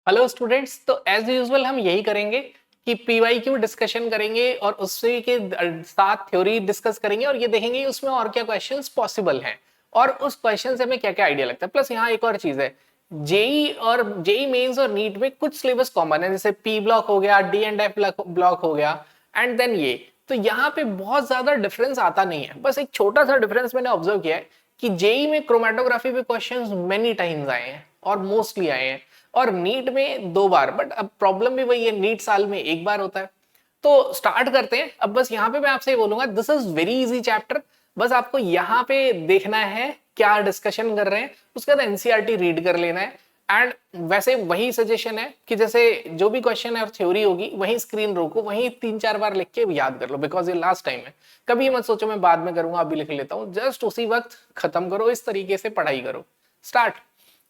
Hello students, तो as usual हम यही करेंगे कि पीवाईक्यू डिस्कशन करेंगे और उससे के साथ थ्योरी डिस्कस करेंगे और ये देखेंगे उसमें और क्या क्वेश्चंस पॉसिबल हैं और उस क्वेश्चन से हमें क्या क्या आइडिया लगता है। प्लस यहाँ एक और चीज है, जेई और जेई मेंस और नीट में कुछ सिलेबस कॉमन है, जैसे पी ब्लॉक हो गया, डी एंड एफ ब्लॉक हो गया एंड देन ये। तो यहाँ पे बहुत ज्यादा डिफरेंस आता नहीं है, बस एक छोटा सा डिफरेंस मैंने ऑब्जर्व किया है कि जेई में क्रोमेटोग्राफी पे क्वेश्चंस मेनी टाइम्स आए हैं और मोस्टली आए हैं और नीट में 2 बार। बट अब प्रॉब्लम भी वही है, नीट साल में 1 बार होता है। तो स्टार्ट करते हैं। अब बस यहाँ पे मैं आपसे बोलूंगा, this is very easy chapter. बस आपको यहाँ पे देखना है क्या डिस्कशन कर रहे हैं, उसके बाद एनसीईआरटी रीड कर लेना है। एंड वैसे वही सजेशन है कि जैसे जो भी क्वेश्चन है और थ्योरी होगी वही स्क्रीन रोको, वही 3-4 बार लिख के याद कर लो, बिकॉज ये लास्ट टाइम है। कभी मत सोचो मैं बाद में करूंगा, अभी लिख लेता हूँ, जस्ट उसी वक्त खत्म करो, इस तरीके से पढ़ाई करो। स्टार्ट।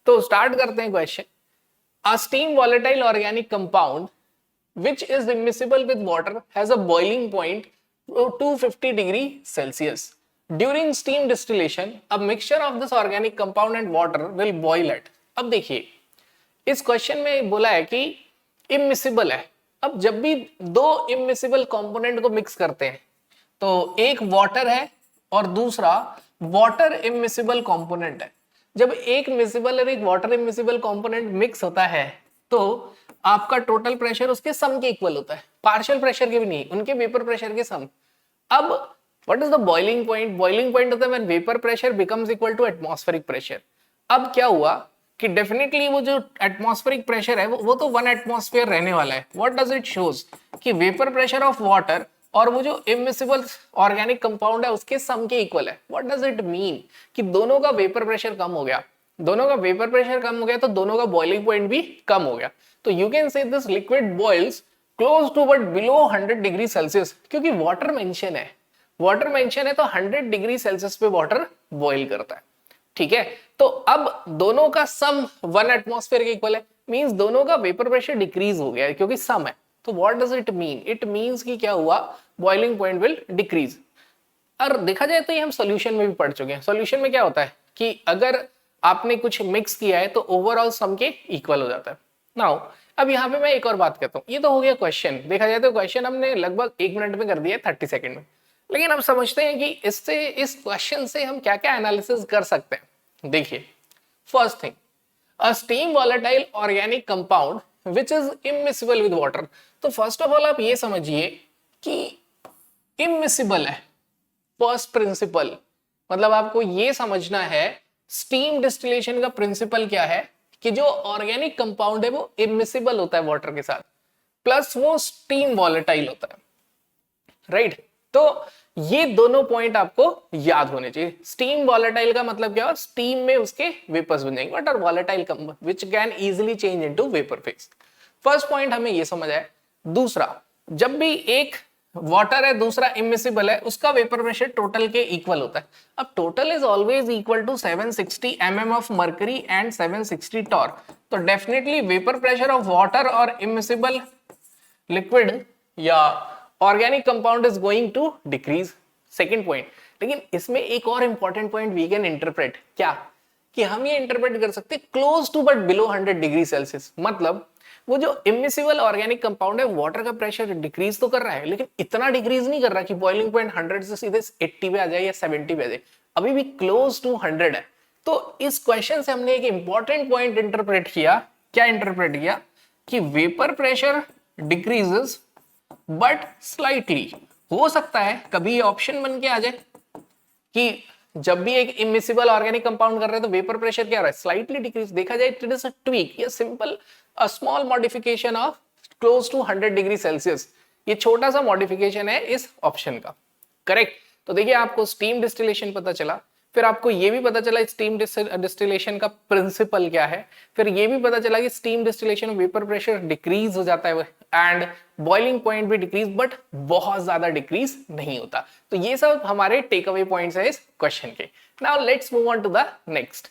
तो स्टार्ट करते हैं question. A steam volatile organic compound which is immiscible with water has a boiling point to 250 degree Celsius. During steam distillation, a mixture of this organic compound and water will boil at। अब देखिए इस question में बोला है कि immiscible है। अब जब भी दो इमिसिबल कंपोनेंट को मिक्स करते हैं तो एक वाटर है और दूसरा वाटर इमिसिबल कंपोनेंट है। जब एक मिसिबल और एक वाटर इमिसिबल कंपोनेंट मिक्स होता है तो आपका टोटल प्रेशर उसके सम के इक्वल होता है, पार्शियल प्रेशर के भी नहीं, उनके वेपर प्रेशर के सम। अब what is the boiling point? Boiling point होता है when vapour pressure becomes equal to atmospheric pressure. अब क्या हुआ कि डेफिनेटली वो जो एटमॉस्फेरिक प्रेशर है वो तो 1 एटमॉस्फेयर रहने वाला है। व्हाट डज इट शोज कि वेपर प्रेशर ऑफ वाटर और वो जो इमिसिबल ऑर्गेनिक कंपाउंड है उसके सम के इक्वल है। व्हाट डज इट मीन कि दोनों का वेपर प्रेशर कम हो गया, दोनों का वेपर प्रेशर कम हो गया तो दोनों का बॉइलिंग पॉइंट भी कम हो गया। तो you can say this liquid boils close to but below 100 degree Celsius, क्योंकि वाटर मेंशन है, वाटर मेंशन है तो 100 डिग्री सेल्सियस पे वाटर बॉइल करता है। ठीक है, तो अब दोनों का सम 1 एटमॉस्फेयर के इक्वल है, मींस दोनों का वेपर प्रेशर डिक्रीज हो गया है क्योंकि सम है। तो what does it mean? It means कि क्या हुआ, बॉइलिंग पॉइंट विल डिक्रीज। और देखा जाए तो ये हम सॉल्यूशन में भी पढ़ चुके हैं। सॉल्यूशन में क्या होता है कि अगर आपने कुछ मिक्स किया है तो ओवरऑल सम के इक्वल हो जाता है। नाउ अब यहाँ पे मैं एक और बात कहता हूँ, ये तो हो गया क्वेश्चन। देखा जाए तो क्वेश्चन हमने लगभग 1 मिनट में कर दिया, 30 सेकंड में। लेकिन अब समझते हैं कि इससे, इस क्वेश्चन से हम क्या क्या एनालिसिस कर सकते हैं। देखिए, first thing, a steam volatile organic compound which is immiscible with water. तो फर्स्ट ऑफ ऑल आप ये समझिए कि इमिसिबल है, फर्स्ट प्रिंसिपल। मतलब आपको ये समझना है स्टीम डिस्टिलेशन का प्रिंसिपल क्या है कि जो ऑर्गेनिक कंपाउंड है वो इमिसिबल होता है वाटर के साथ, प्लस वो स्टीम वॉलेटाइल होता है, राइट। तो ये दोनों पॉइंट आपको याद होने चाहिए। स्टीम वॉलेटाइल का मतलब क्या है? स्टीम में उसके वेपर्स बन जाएंगे, और volatile which can easily change into vapour phase. First point हमें ये समझ आया। दूसरा, जब भी एक वाटर है दूसरा इमिसिबल है, उसका वेपर प्रेशर टोटल के इक्वल होता है। अब total is always equal to 760 mm of mercury and 760 torr. तो definitely vapour pressure of water और इमिसिबल लिक्विड या organic compound is going to decrease. Second point, लेकिन इसमें एक और important point we can interpret, क्या कि हम ये इंटरप्रेट कर सकते close to but below 100 degree Celsius. मतलब वो जो इमिसिबल ऑर्गेनिक कंपाउंड है, वाटर का प्रेशर डिक्रीज तो कर रहा है लेकिन इतना डिक्रीज नहीं कर रहा कि बॉइलिंग पॉइंट 100 से सीधे 80 पे आ जाए या 70 पे आ जाए, अभी भी क्लोज टू 100 है। तो इस क्वेश्चन से हमने एक इंपॉर्टेंट पॉइंट इंटरप्रेट किया। क्या इंटरप्रेट किया? कि vapour pressure decreases but slightly. हो सकता है कभी ऑप्शन बन के आ जाए कि जब भी एक इमिसिबल ऑर्गेनिक कंपाउंड कर रहे हैं तो वेपर प्रेशर क्या रहा है, स्लाइटली डिक्रीज। देखा जाए इट इज अ ट्वीक या simple a small modification of close to 100 degree Celsius. ये छोटा सा मॉडिफिकेशन है इस ऑप्शन का, करेक्ट। तो देखिए आपको स्टीम डिस्टिलेशन पता चला, फिर आपको ये भी पता चला स्टीम डिस्टिलेशन का प्रिंसिपल क्या है, फिर ये भी पता चला कि स्टीम डिस्टिलेशन में वेपर प्रेशर डिक्रीज हो जाता है एंड बॉइलिंग पॉइंट भी डिक्रीज, बट बहुत ज्यादा डिक्रीज नहीं होता। तो ये सब हमारे टेक अवे पॉइंट्स है इस क्वेश्चन के। Now let's move on to the next.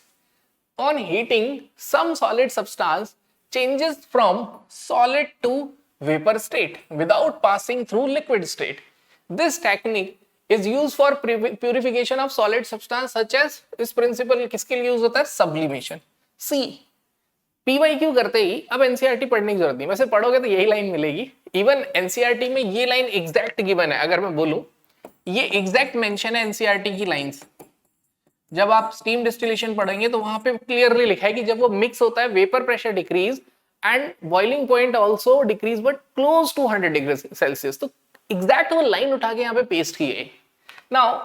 On heating, some solid substance changes from solid to vapor state without passing through liquid state. This technique is used for purification of solid substance such as, इस principle किसके लिए use होता है? Sublimation. See, PYQ करते ही अब NCERT पढ़ने की जरूरत नहीं, वैसे पढ़ोगे तो यही लाइन मिलेगी। इवन एनसीईआरटी में ये लाइन एग्जैक्ट गिवन है, अगर मैं बोलूं ये एग्जैक्ट मेंशन है एनसीईआरटी की लाइंस। जब आप स्टीम डिस्टिलेशन पढ़ेंगे तो वहां पे क्लियरली लिखा है कि जब वो मिक्स होता है vapour pressure decrease and boiling point also decrease but close to 100 degree Celsius. तो एग्जैक्ट वो लाइन उठा के यहाँ पे पेस्ट की है। नाउ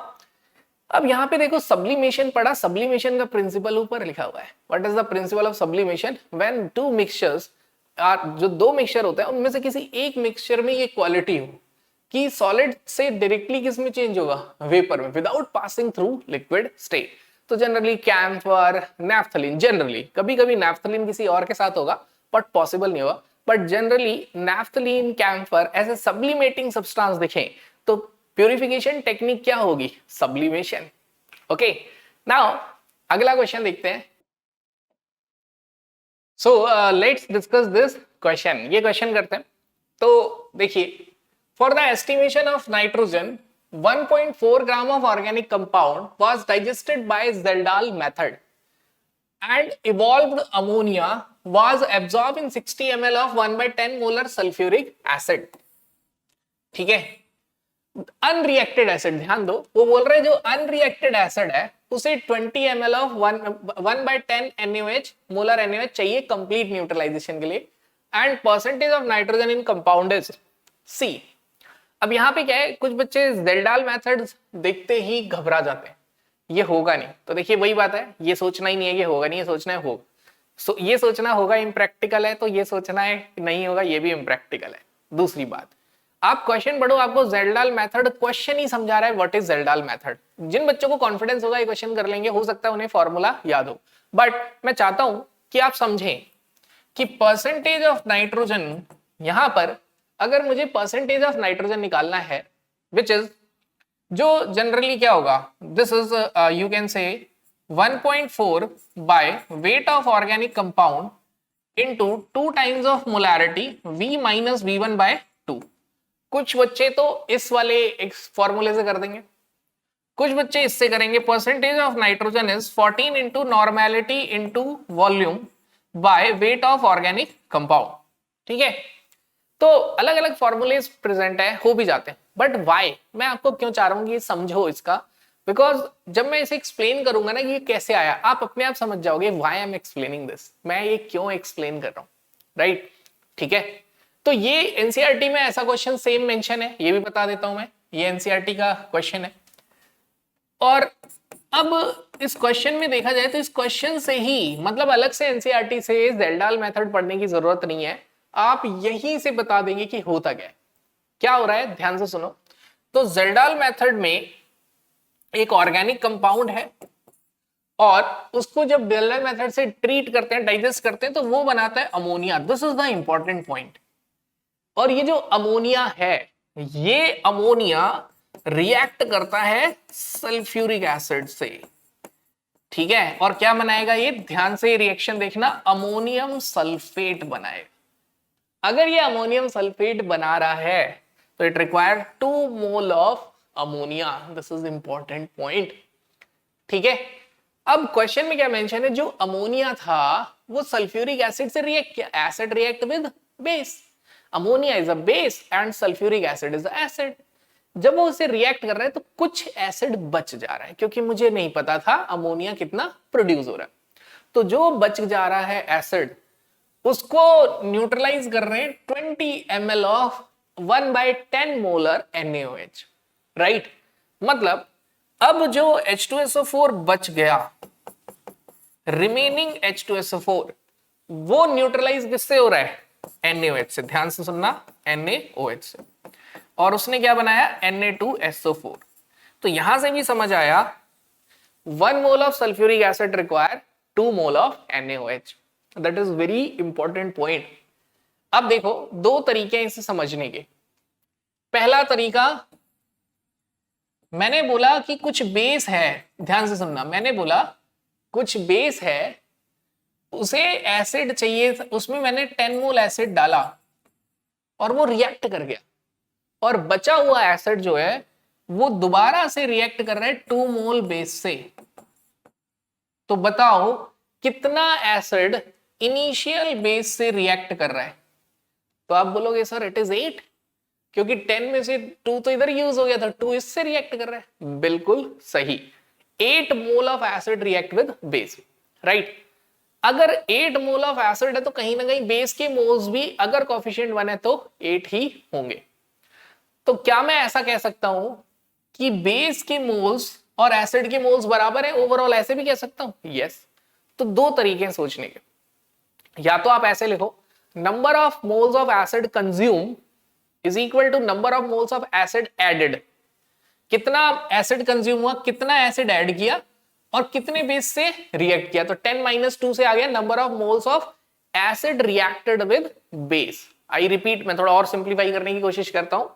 अब यहाँ पे देखो सब्लिमेशन पढ़ा, सब्लिमेशन का प्रिंसिपल ऊपर लिखा हुआ है। What is the principle of sublimation? When two mixtures जो दो मिक्सचर होता है उनमें से किसी एक मिक्सचर में ये क्वालिटी हो कि सॉलिड से डायरेक्टली किस में चेंज होगा, वेपर में, without passing through liquid state. तो जनरली कैम्फर, नैफ्थलीन, जनरली कभी कभी नैफ्थलीन किसी और के साथ होगा बट पॉसिबल नहीं होगा, बट जनरली नैफ्थलीन, कैम्फर ऐसे सब्लिमेटिंग सब्सटेंस दिखें तो प्यूरिफिकेशन टेक्निक क्या होगी? सब्लिमेशन। ओके, नाउ अगला क्वेश्चन देखते हैं। So let's discuss this question. ये क्वेश्चन करते हैं। तो देखिए, for the estimation of nitrogen 1.4 gram of organic compound was digested by Zeldal method and evolved ammonia was absorbed in 60 ml of 1/10 molar sulfuric acid। ठीक है, unreacted acid, ध्यान दो वो बोल रहे हैं जो अनरिएक्टेड एसिड है उसे 20 ml of 1/10 NaOH molar NaOH चाहिए कंप्लीट न्यूट्रलाइजेशन के लिए and percentage of nitrogen in compound is C। अब यहाँ पे क्या है, कुछ बच्चे जेल्डाल मेथड देखते ही घबरा जाते हैं, ये होगा नहीं। तो देखिए वही बात है, ये सोचना ही नहीं है कि होगा नहीं, ये सोचना है होगा। ये सोचना होगा इम्प्रैक्टिकल है, तो ये सोचना है नहीं होगा ये भी इम्प्रैक्टिकल है। दूसरी बात, आप क्वेश्चन पढ़ो, आपको जेल्डाल मेथड क्वेश्चन ही समझा रहा है व्हाट इज जेल्डाल मेथड। जिन बच्चों को कॉन्फिडेंस होगा ये क्वेश्चन कर लेंगे, हो सकता है उन्हें फॉर्मूला याद हो, बट मैं चाहता हूं कि आप समझें कि परसेंटेज ऑफ नाइट्रोजन, यहां पर अगर मुझे परसेंटेज ऑफ नाइट्रोजन निकालना है विच इज, जो जनरली क्या होगा, this is you can say 1.4 by weight of organic compound into 2 times of molarity V minus V1 by 2। कुछ बच्चे तो इस वाले फॉर्मूले से कर देंगे, कुछ बच्चे इससे करेंगे। Percentage of nitrogen is 14 into normality into volume by weight of organic compound. ठीक है, तो अलग अलग फॉर्मूले प्रेजेंट है, हो भी जाते हैं, बट वाई मैं आपको क्यों चाह रहा हूं कि समझो इसका, बिकॉज जब मैं इसे एक्सप्लेन करूंगा ना कि ये कैसे आया, आप अपने आप समझ जाओगे why I am explaining this, मैं ये क्यों एक्सप्लेन कर रहा हूं, राइट? ठीक है, तो ये एनसीईआरटी में ऐसा क्वेश्चन सेम मेंशन है, ये भी बता देता हूं मैं, ये एनसीईआरटी का क्वेश्चन है। और अब इस क्वेश्चन में देखा जाए तो इस क्वेश्चन से ही, मतलब अलग से एनसीईआरटी से जेल्डाल मेथड पढ़ने की जरूरत नहीं है, आप यहीं से बता देंगे कि होता क्या हो रहा है। ध्यान से सुनो, तो जेल्डाल मेथड में एक ऑर्गेनिक कंपाउंड है और उसको जब जेल्डाल मेथड से ट्रीट करते हैं, डाइजेस्ट करते हैं, तो वो बनाता है ammonia. This is the important point. और ये जो अमोनिया है, ये अमोनिया रिएक्ट करता है सल्फ्यूरिक एसिड से। ठीक है, और क्या बनाएगा ये, ध्यान से रिएक्शन देखना, अमोनियम सल्फेट बनाएगा। अगर ये अमोनियम सल्फेट बना रहा है तो it require 2 mole of ammonia. This is important point. ठीक है, अब क्वेश्चन में क्या मेंशन है, जो अमोनिया था वो सल्फ्यूरिक एसिड से रिएक्ट किया, acid react with base, ammonia is a base and sulphuric acid is a acid. जब वो उसे रिएक्ट कर रहा है तो कुछ एसिड बच जा रहा है, क्योंकि मुझे नहीं पता था अमोनिया कितना प्रोड्यूस हो रहा है। तो जो बच जा रहा है एसिड, उसको न्यूट्रलाइज कर रहे हैं 20 ml of 1/10 molar NaOH, right? मतलब अब जो H2SO4 बच गया, रिमेनिंग H2SO4, वो न्यूट्रलाइज किससे हो रहा है, NaOH से। ध्यान से सुनना, NaOH से। और उसने क्या बनाया, Na2SO4। तो यहां से भी समझ आया 1 mole of sulphuric acid require 2 mole of NaOH। That is very important point. अब देखो, 2 तरीके हैं इसे समझने के। पहला तरीका, मैंने बोला कि कुछ बेस है, ध्यान से सुनना, मैंने बोला कुछ बेस है, उसे एसिड चाहिए, उसमें मैंने 10 मोल एसिड डाला और वो रिएक्ट कर गया, और बचा हुआ एसिड जो है वो दोबारा से रिएक्ट कर रहा है 2 मोल बेस से। तो बताओ कितना एसिड इनिशियल बेस से रिएक्ट कर रहा है, तो आप बोलोगे सर इट इज 8, क्योंकि 10 में से 2 तो इधर यूज हो गया था, 2 इससे रिएक्ट कर रहा है। बिल्कुल सही, 8 mole of acid react with base, right. अगर 8 मोल ऑफ एसिड है तो कहीं ना कहीं बेस के मोल्स भी अगर कोफिशिएंट 1 है तो 8 ही होंगे। तो क्या मैं ऐसा कह सकता हूं कि बेस के मोल्स और एसिड के मोल्स बराबर है ओवरऑल, ऐसे भी कह सकता हूं? यस। तो दो तरीके हैं सोचने के, या तो आप ऐसे लिखो number of moles of acid consume is equal to number of moles of acid added, कितना एसिड कंज्यूम हुआ, कितना एसिड ऐड किया और कितने बेस से रिएक्ट किया। तो 10 - 2 से आ गया number of moles of acid reacted with base. I repeat, मैं थोड़ा और सिंप्लीफाई करने की कोशिश करता हूं।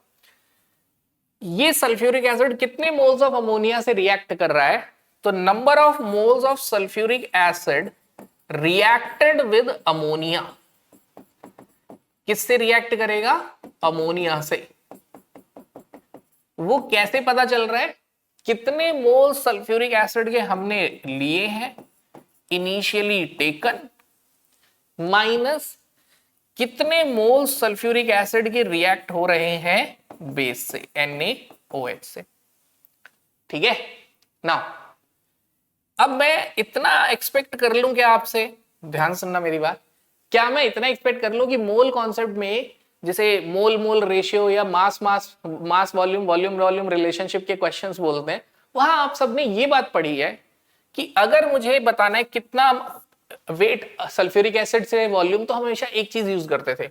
ये सल्फ्यूरिक एसिड कितने मोल्स ऑफ अमोनिया से रिएक्ट कर रहा है, तो number of moles of sulphuric acid reacted with ammonia, किससे रिएक्ट करेगा? अमोनिया से। वो कैसे पता चल रहा है? कितने मोल सल्फ्यूरिक एसिड के हमने लिए हैं इनिशियली टेकन, माइनस कितने मोल सल्फ्यूरिक एसिड के रिएक्ट हो रहे हैं बेस से, NaOH से। ठीक है ना। अब मैं इतना एक्सपेक्ट कर लूं क्या आपसे, ध्यान सुनना मेरी बात, क्या मैं इतना एक्सपेक्ट कर लूं कि मोल कॉन्सेप्ट में जैसे मोल मोल रेशियो या मास वॉल्यूम वॉल्यूम रिलेशनशिप के क्वेश्चंस बोलते हैं, वहां आप सबने ये बात पढ़ी है कि अगर मुझे बताना है कितना वेट सल्फ्यूरिक एसिड से वॉल्यूम, तो हमेशा एक चीज यूज करते थे,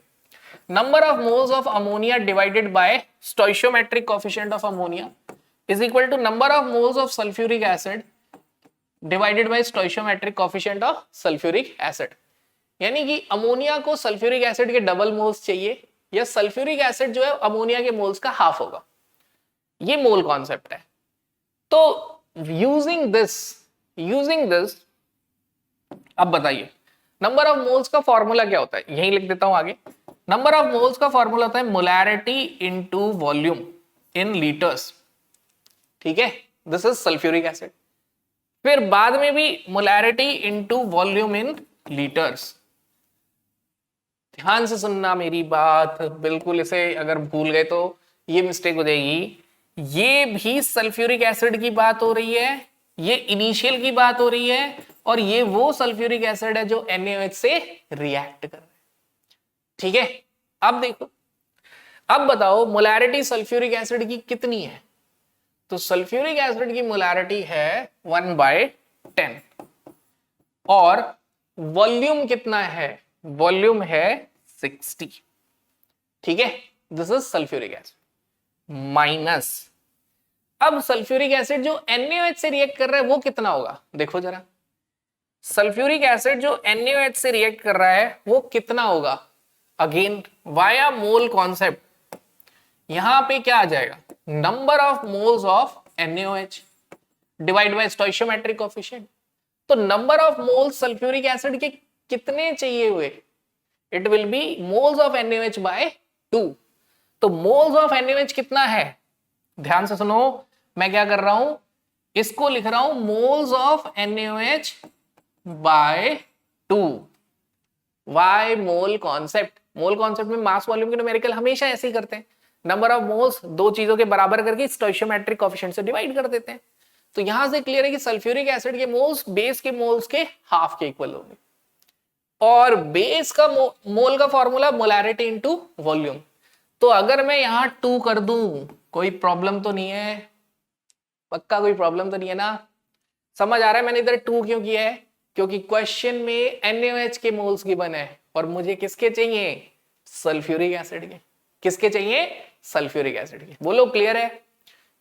number of moles of ammonia divided by stoichiometric coefficient of ammonia is equal to number of moles of sulphuric acid divided by stoichiometric coefficient of sulphuric acid. यानी कि ammonia को सल्फ्यूरिक एसिड के double moles चाहिए, या sulphuric acid जो है ammonia के moles का हाफ होगा। ये मोल कॉन्सेप्ट है। तो यूजिंग दिस अब बताइए नंबर ऑफ मोल्स का फॉर्मूला क्या होता है, यही लिख देता हूं आगे। नंबर ऑफ मोल्स का फॉर्मूला होता है मोलैरिटी इनटू वॉल्यूम इन लीटर्स। ठीक है, दिस इज सल्फ्यूरिक एसिड। फिर बाद में भी मोलैरिटी इनटू वॉल्यूम इन लीटर्स। ध्यान से सुनना मेरी बात, बिल्कुल इसे अगर भूल गए तो ये मिस्टेक हो जाएगी। ये भी सल्फ्यूरिक एसिड की बात हो रही है, ये इनिशियल की बात हो रही है, और ये वो सल्फ्यूरिक एसिड है जो NaOH से रिएक्ट कर रहा है। ठीक है, अब देखो, अब बताओ मोलैरिटी सल्फ्यूरिक एसिड की कितनी है। तो सल्फ्यूरिक एसिड की मोलैरिटी है 1/10 और वॉल्यूम कितना है, वॉल्यूम है 60। ठीक है, this is sulphuric acid minus, अब सल्फ्यूरिक एसिड जो NaOH से रिएक्ट कर रहा है वो कितना होगा, देखो जरा। सल्फ्यूरिक एसिड जो NaOH से रिएक्ट कर रहा है वो कितना होगा, अगेन वाया मोल कॉन्सेप्ट, यहां पे क्या आ जाएगा, number of moles of NaOH divide by stoichiometric coefficient. तो number of moles sulphuric acid के कितने चाहिए हुए, it will be moles of NaOH by 2। तो मोल्स ऑफ NaOH कितना है, ध्यान से सुनो, मैं क्या कर रहा हूं, इसको लिख रहा हूं moles of NaOH by 2। Why mole concept, mole concept में मास वॉल्यूम के न्यूमेरिकल हमेशा ऐसे ही करते हैं, नंबर ऑफ मोल्स दो चीजों के बराबर करके स्टोइशियोमेट्रिक कोएफिशिएंट से डिवाइड कर देते हैं। तो यहां से क्लियर है कि सल्फ्यूरिक एसिड के मोल्स बेस के मोल्स के हाफ के इक्वल होंगे, और बेस का मोल का फॉर्मूला मोलैरिटी इनटू वॉल्यूम। तो अगर मैं यहां 2 कर दूं, कोई प्रॉब्लम तो नहीं है, पक्का कोई प्रॉब्लम तो नहीं है ना। समझ आ रहा है मैंने इधर 2 क्यों किया है, क्योंकि क्वेश्चन में NaOH के मोल्स गिवन है और मुझे किसके चाहिए, सल्फ्यूरिक एसिड के। किसके चाहिए, सल्फ्यूरिक एसिड के। बोलो क्लियर है,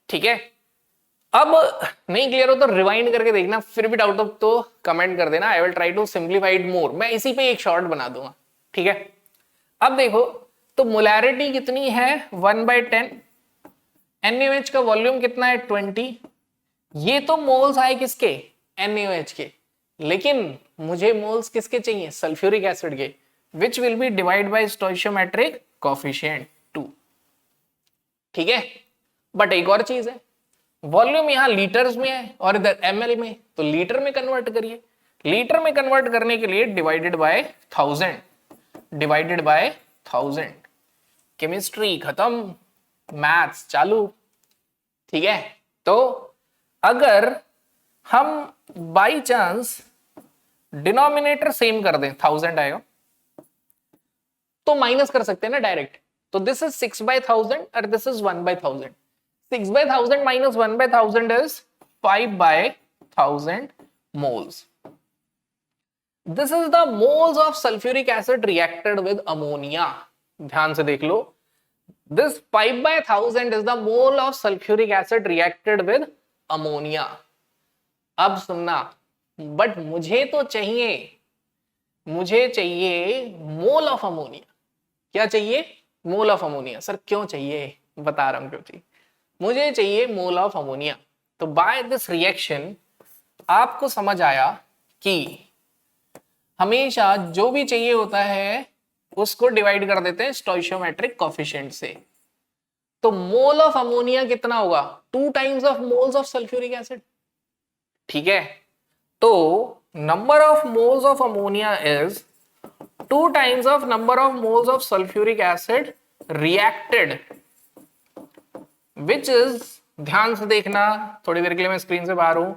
ठीक है। अब नहीं क्लियर हो तो रिवाइंड करके देखना, फिर भी डाउट हो तो कमेंट कर देना, I will try to simplify it more, मैं इसी पे एक शॉर्ट बना दूंगा। ठीक है, अब देखो तो मोलैरिटी कितनी है 1/10, NaOH का वॉल्यूम कितना है 20। ये तो मोल्स आए किसके, NaOH के, लेकिन मुझे मोल्स किसके चाहिए, सल्फ्यूरिक एसिड के, which will be divide by stoichiometric coefficient 2। ठीक है, बट एक और चीज है, वॉल्यूम यहां लीटर्स में है और इधर ml में, तो लीटर में कन्वर्ट करिए। लीटर में कन्वर्ट करने के लिए divided by 1000, divided by 1000। Chemistry खत्म, मैथ्स चालू। ठीक है, तो अगर हम बाई चांस डिनोमिनेटर सेम कर दें, 1000 आएगा, तो माइनस कर सकते हैं ना डायरेक्ट। तो दिस इज 6/1000 और this is 1/1000। 6/1000 minus 1/1000 is 5/1000 moles. This is the moles of sulfuric acid reacted with ammonia. ध्यान से देख लो, this 5/1000 is the mole of sulfuric acid reacted with ammonia. अब सुनना, बट मुझे चाहिए मोल ऑफ अमोनिया। क्या चाहिए? मोल ऑफ अमोनिया। सर क्यों चाहिए? बता रहा हूं क्यों चाहिए। मुझे चाहिए मोल ऑफ अमोनिया। तो बाय दिस रिएक्शन आपको समझ आया कि हमेशा जो भी चाहिए होता है उसको डिवाइड कर देते हैं स्टोइचियोमेट्रिक कोफिशिएंट से। तो मोल ऑफ अमोनिया कितना होगा? 2 times of moles of sulphuric acid. ठीक है, तो number of moles of ammonia is 2 times of number of moles of sulphuric acid reacted, which is, ध्यान से देखना, थोड़ी देर के लिए मैं स्क्रीन से बाहर हूं,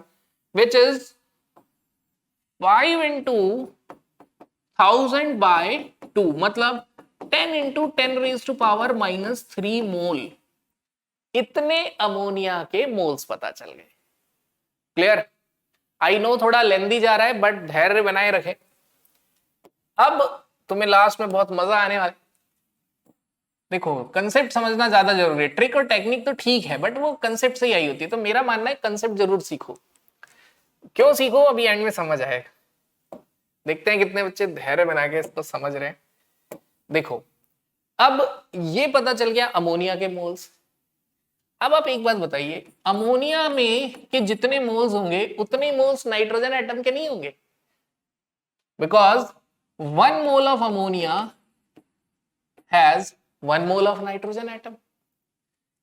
विच इज 5 into 1000/2, मतलब 10 into 10 raised to power -3 मोल। इतने अमोनिया के मोल्स पता चल गए। क्लियर? आई नो थोड़ा लेंदी जा रहा है, बट धैर्य बनाए रखें। अब तुम्हें लास्ट में बहुत मजा आने वाला। देखो, कंसेप्ट समझना ज्यादा जरूरी है। ट्रिक और टेक्निक तो ठीक है, बट वो कंसेप्ट से ही आई होती है। तो मेरा मानना है कंसेप्ट जरूर सीखो। क्यों सीखो, अभी एंड में समझ आएगा। देखते हैं कितने बच्चे धैर्य बना के इसको समझ रहे हैं। देखो, अब ये पता चल गया अमोनिया के मोल्स। अब आप एक बात बताइए, अमोनिया में के जितने मोल्स होंगे उतने मोल्स नाइट्रोजन एटम के नहीं होंगे, because 1 mole of ammonia has 1 mole of nitrogen atom.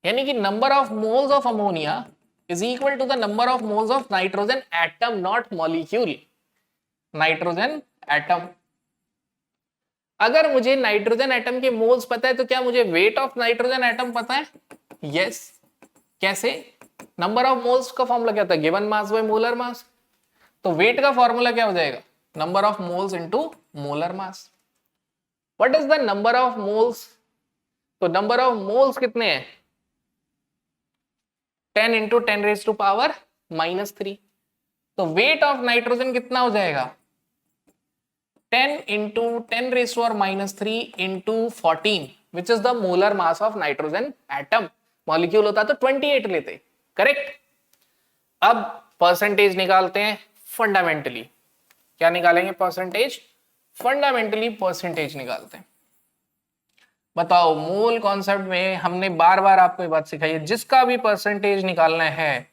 यानी कि number of moles of ammonia is equal to the number of moles of nitrogen atom, not molecule, nitrogen atom. अगर मुझे nitrogen atom के moles पता है तो क्या मुझे वेट ऑफ नाइट्रोजन एटम पता है? यस। कैसे? नंबर ऑफ मोल्स का फॉर्मूला क्या था? Given mass by molar mass. तो वेट का फॉर्मूला क्या हो जाएगा? Number of moles into molar mass. What is the number of moles? तो नंबर ऑफ मोल्स कितने हैं? 10 इंटू 10 रेज टू पावर -3। तो वेट ऑफ नाइट्रोजन कितना हो जाएगा? 10 into 10 raise to power -3 into 14, which is the molar mass of nitrogen atom. Molecule होता तो 28 लेते। करेक्ट? अब परसेंटेज निकालते हैं फंडामेंटली। क्या निकालेंगे? परसेंटेज। फंडामेंटली परसेंटेज निकालते हैं। बताओ, मूल कॉन्सेप्ट में हमने बार बार आपको ये बात सिखाई है, जिसका भी परसेंटेज निकालना है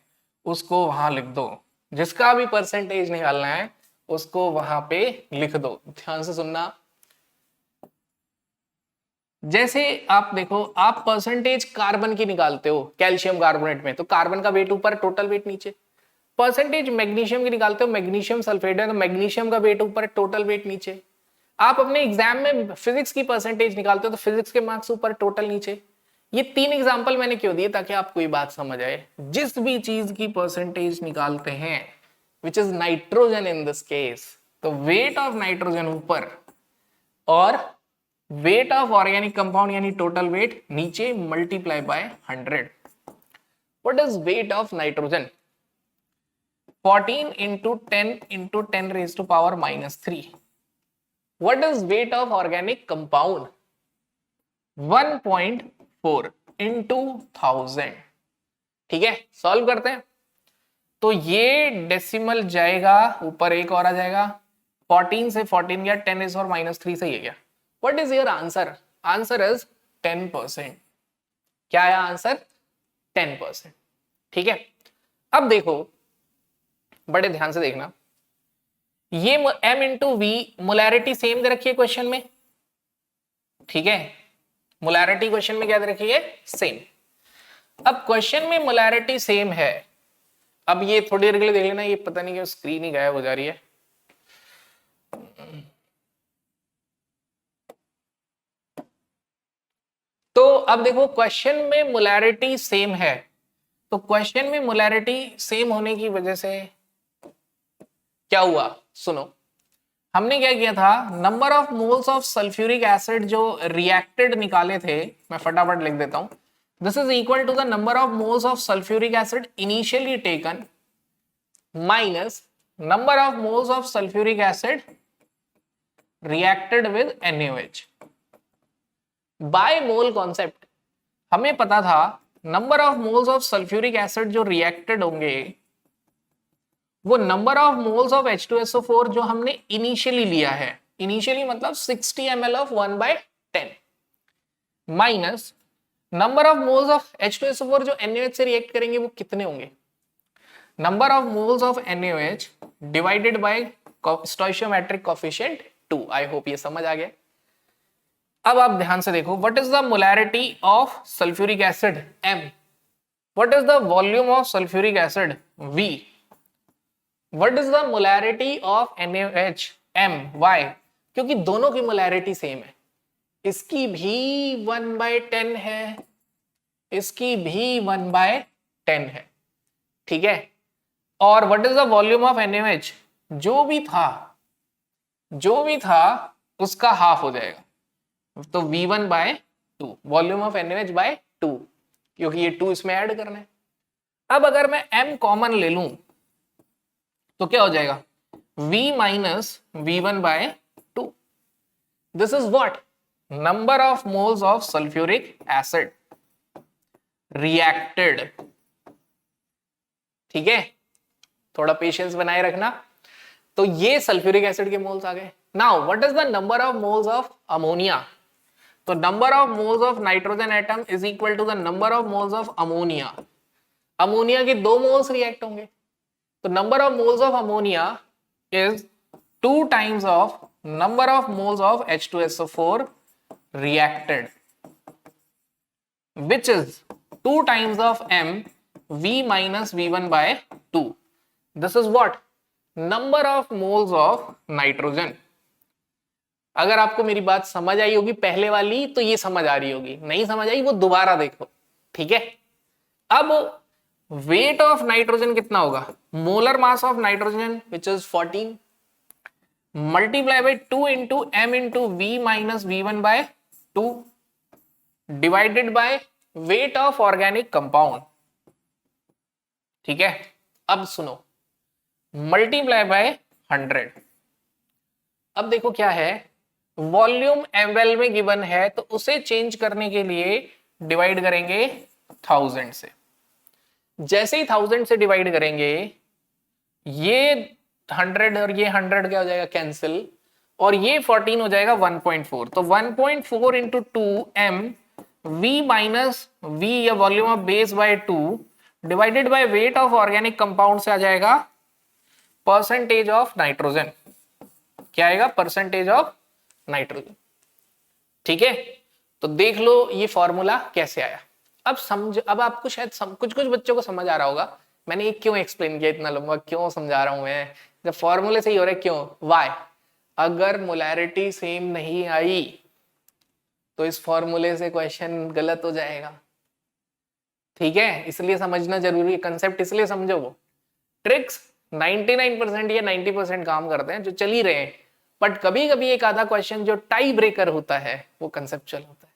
उसको वहां लिख दो। जिसका भी परसेंटेज निकालना है उसको वहां पे लिख दो। ध्यान से सुनना। जैसे आप देखो, आप परसेंटेज कार्बन की निकालते हो कैल्शियम कार्बोनेट में, तो कार्बन का वेट ऊपर, टोटल वेट नीचे। परसेंटेज मैग्नीशियम की निकालते हो मैग्नीशियम सल्फेट है, तो मैग्नीशियम का वेट ऊपर, टोटल वेट नीचे। आप अपने एग्जाम में फिजिक्स की परसेंटेज निकालते हो तो फिजिक्स के मार्क्स ऊपर, टोटल नीचे। ये 3 एग्जाम्पल मैंने क्यों दिए? ताकि आपको ये बात समझ आए। जिस भी चीज की परसेंटेज निकालते हैं, which is nitrogen in this case, तो वेट ऑफ नाइट्रोजन ऊपर और वेट ऑफ ऑर्गेनिक कंपाउंड यानी टोटल वेट नीचे, multiply by 100। What is weight of nitrogen? 14 into 10 into 10 raise to power -3। What is weight of organic compound? 1.4 into 1000। ठीक है, solve करते हैं। तो ये डेसिमल जाएगा ऊपर, एक और आ जाएगा। 14 से 14 गया, 10 is और -3 सही है क्या? What is your answer? Answer is 10%। क्या आया आंसर? 10%। ठीक है, अब देखो, बड़े ध्यान से देखना। ये m into V molarity same दे रखी है क्वेश्चन में। ठीक है, मोलैरिटी क्वेश्चन में क्या दे रखी है? सेम। अब क्वेश्चन में मोलैरिटी सेम है। अब ये थोड़ी देर के लिए देख लेना, ये पता नहीं क्यों स्क्रीन ही गायब हो जा रही है। अब देखो क्वेश्चन में मोलैरिटी सेम है, तो क्वेश्चन में मोलैरिटी सेम होने की वजह से क्या हुआ, सुनो। हमने क्या किया था, number of moles of sulphuric acid जो रिएक्टेड निकाले थे, मैं फटाफट लिख देता हूं, this is equal to the number of moles of sulphuric acid initially taken minus number of moles of sulphuric acid reacted with NaOH। By mole concept हमें पता था number of moles of sulphuric acid जो reacted होंगे वो number of moles of H2SO4 जो हमने initially लिया है, इनिशियली मतलब 60 ml of 1/10 minus number of moles of H2SO4 जो NaOH से रिएक्ट करेंगे वो कितने होंगे, number of moles of NaOH divided by stoichiometric coefficient 2। I hope ये समझ आ गया। अब आप ध्यान से देखो, what is the molarity of sulphuric acid M, what is the volume of sulphuric acid V, what is the molarity of NaOH M, why, क्योंकि दोनों की मोलैरिटी सेम है, इसकी भी 1/10 है, इसकी भी 1/10 है, ठीक है। और what is the volume of NaOH, जो भी था उसका हाफ हो जाएगा, तो V1/2 volume of NaOH by 2, क्योंकि ये 2 इसमें ऐड करना है। अब अगर मैं M कॉमन ले लूं तो क्या हो जाएगा, V minus V1/2। This is what, number of moles of sulphuric acid reacted, ठीक है, थोड़ा पेशेंस बनाए रखना। तो ये सल्फ्यूरिक एसिड के मोल्स आ गए। Now what is the number of moles of ammonia, तो number of moles of nitrogen atom is equal to the number of moles of ammonia. Ammonia के 2 मोल्स रिएक्ट होंगे, तो number of moles of ammonia is 2 times of number of moles of H2SO4 reacted, which is 2 times of M V minus V1/2. This is what, number of moles of nitrogen। अगर आपको मेरी बात समझ आई होगी पहले वाली तो ये समझ आ रही होगी, नहीं समझ आई वो दोबारा देखो, ठीक है। अब वेट ऑफ नाइट्रोजन कितना होगा, molar mass of nitrogen which is 14 multiply by 2 into M into V minus V1/2 divided by weight of organic compound, ठीक है। अब सुनो, मल्टीप्लाई बाय 100। अब देखो क्या है, वॉल्यूम ml में गिवन है तो उसे चेंज करने के लिए डिवाइड करेंगे 1000 से। जैसे ही 1000 से डिवाइड करेंगे ये 100 और ये 100 क्या हो जाएगा, कैंसिल, और ये 14 हो जाएगा 1.4। तो 1.4 into 2m V minus V या volume of base by 2 divided by weight of organic compound से आ जाएगा परसेंटेज ऑफ नाइट्रोजन। क्या आएगा, परसेंटेज ऑफ नाइट्रोजन, ठीक है। तो देख लो ये फॉर्मूला कैसे आया। अब समझ, अब आपको शायद कुछ बच्चों को समझ आ रहा होगा मैंने ये क्यों एक्सप्लेन किया, इतना लंबा क्यों समझा रहा हूं मैं, जब फॉर्मूले से ही हो रहा है, क्यों, वाई। अगर मोलैरिटी सेम नहीं आई तो इस फॉर्मूले से क्वेश्चन गलत हो जाएगा, ठीक है। इसलिए समझना जरूरी है, कंसेप्ट इसलिए समझो। वो ट्रिक्स 99% या 90% काम करते हैं जो चल ही रहे हैं, बट कभी कभी एक आधा क्वेश्चन जो टाई ब्रेकर होता है वो कंसेप्चुअल होता है।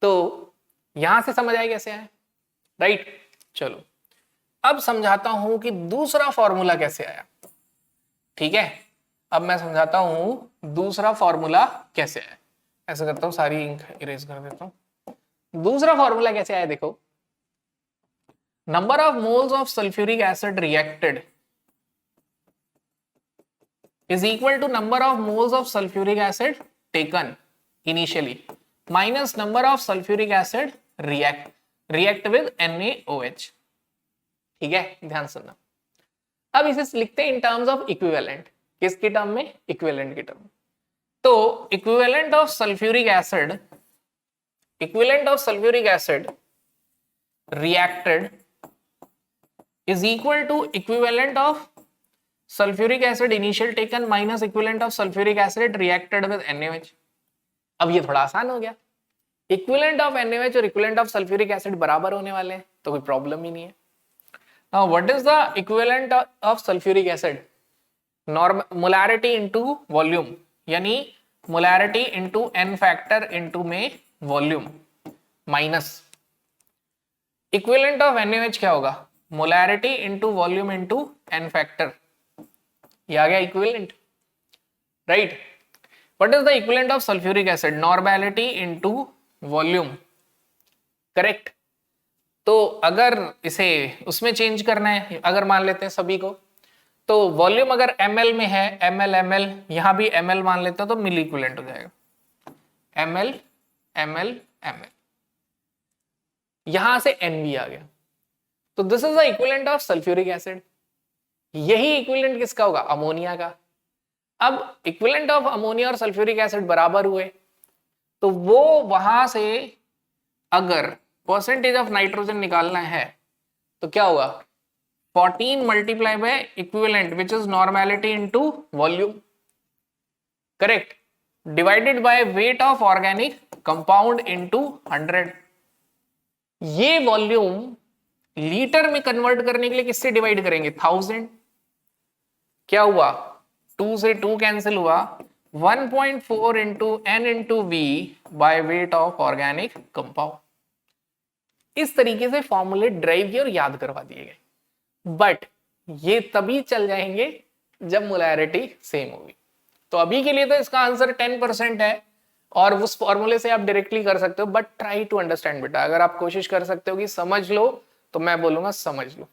तो यहां से समझ आए कैसे आए, राइट। चलो अब समझाता हूं कि दूसरा फॉर्मूला कैसे आया, ठीक है। अब मैं समझाता हूं दूसरा फॉर्मूला कैसे आया। ऐसा करता हूं, सारी इंक इरेज कर देता हूं। दूसरा फॉर्मूला कैसे आया, देखो, number of moles of sulphuric acid reacted is equal to number of moles of sulfuric acid taken initially minus number of sulfuric acid react with NaOH, ठीक है। ध्यान सुनना। अब इसे लिखते हैं इन टर्म्स ऑफ इक्विवेलेंट। किसकी टर्म में, इक्विवेलेंट की टर्म। तो equivalent of sulphuric acid reacted is equal to equivalent of sulfuric acid initial taken minus equivalent of sulfuric acid reacted with NaOH। अब ये थोड़ा आसान हो गया, इक्विवेलेंट ऑफ NaOH और इक्विवेलेंट ऑफ सल्फ्यूरिक एसिड बराबर होने वाले हैं, तो कोई प्रॉब्लम ही नहीं है। Now what is the equivalent of sulphuric acid? Molarity into volume, यानी molarity into n factor into में volume minus equivalent of NaOH क्या होगा? Molarity into volume into n factor. ये आ गया equivalent, right. What is the equivalent of sulphuric acid? Normality into volume, correct. तो अगर इसे उसमें चेंज करना है, अगर मान लेते हैं सभी को, तो वॉल्यूम अगर ml में है, ml यहां भी ml मान लेते हो, तो मिली इक्विवेलेंट हो जाएगा ml ml ml, यहां से n भी आ गया, तो this is the equivalent of sulphuric acid. यही इक्विवेलेंट किसका होगा? अमोनिया का। अब इक्विवेलेंट ऑफ अमोनिया और सल्फ्यूरिक एसिड बराबर हुए, तो वो वहां से अगर परसेंटेज ऑफ नाइट्रोजन निकालना है तो क्या होगा? 14 multiply by equivalent which is normality into volume, correct, divided by weight of organic compound into 100। ये वॉल्यूम लीटर में कन्वर्ट करने के लिए किससे डिवाइड करेंगे? 1000। क्या हुआ? 2 से 2 कैंसिल हुआ, 1.4 into n into V by weight of organic compound. इस तरीके से फॉर्मूले ड्राइव किए और याद करवा दिए गए, बट ये तभी चल जाएंगे जब मोलैरिटी सेम होगी। तो अभी के लिए तो इसका आंसर 10% है और उस फॉर्मूले से आप डायरेक्टली कर सकते हो, बट ट्राई टू अंडरस्टैंड बेटा। अगर आप कोशिश कर सकते हो कि समझ लो, तो मैं बोलूंगा समझ लो,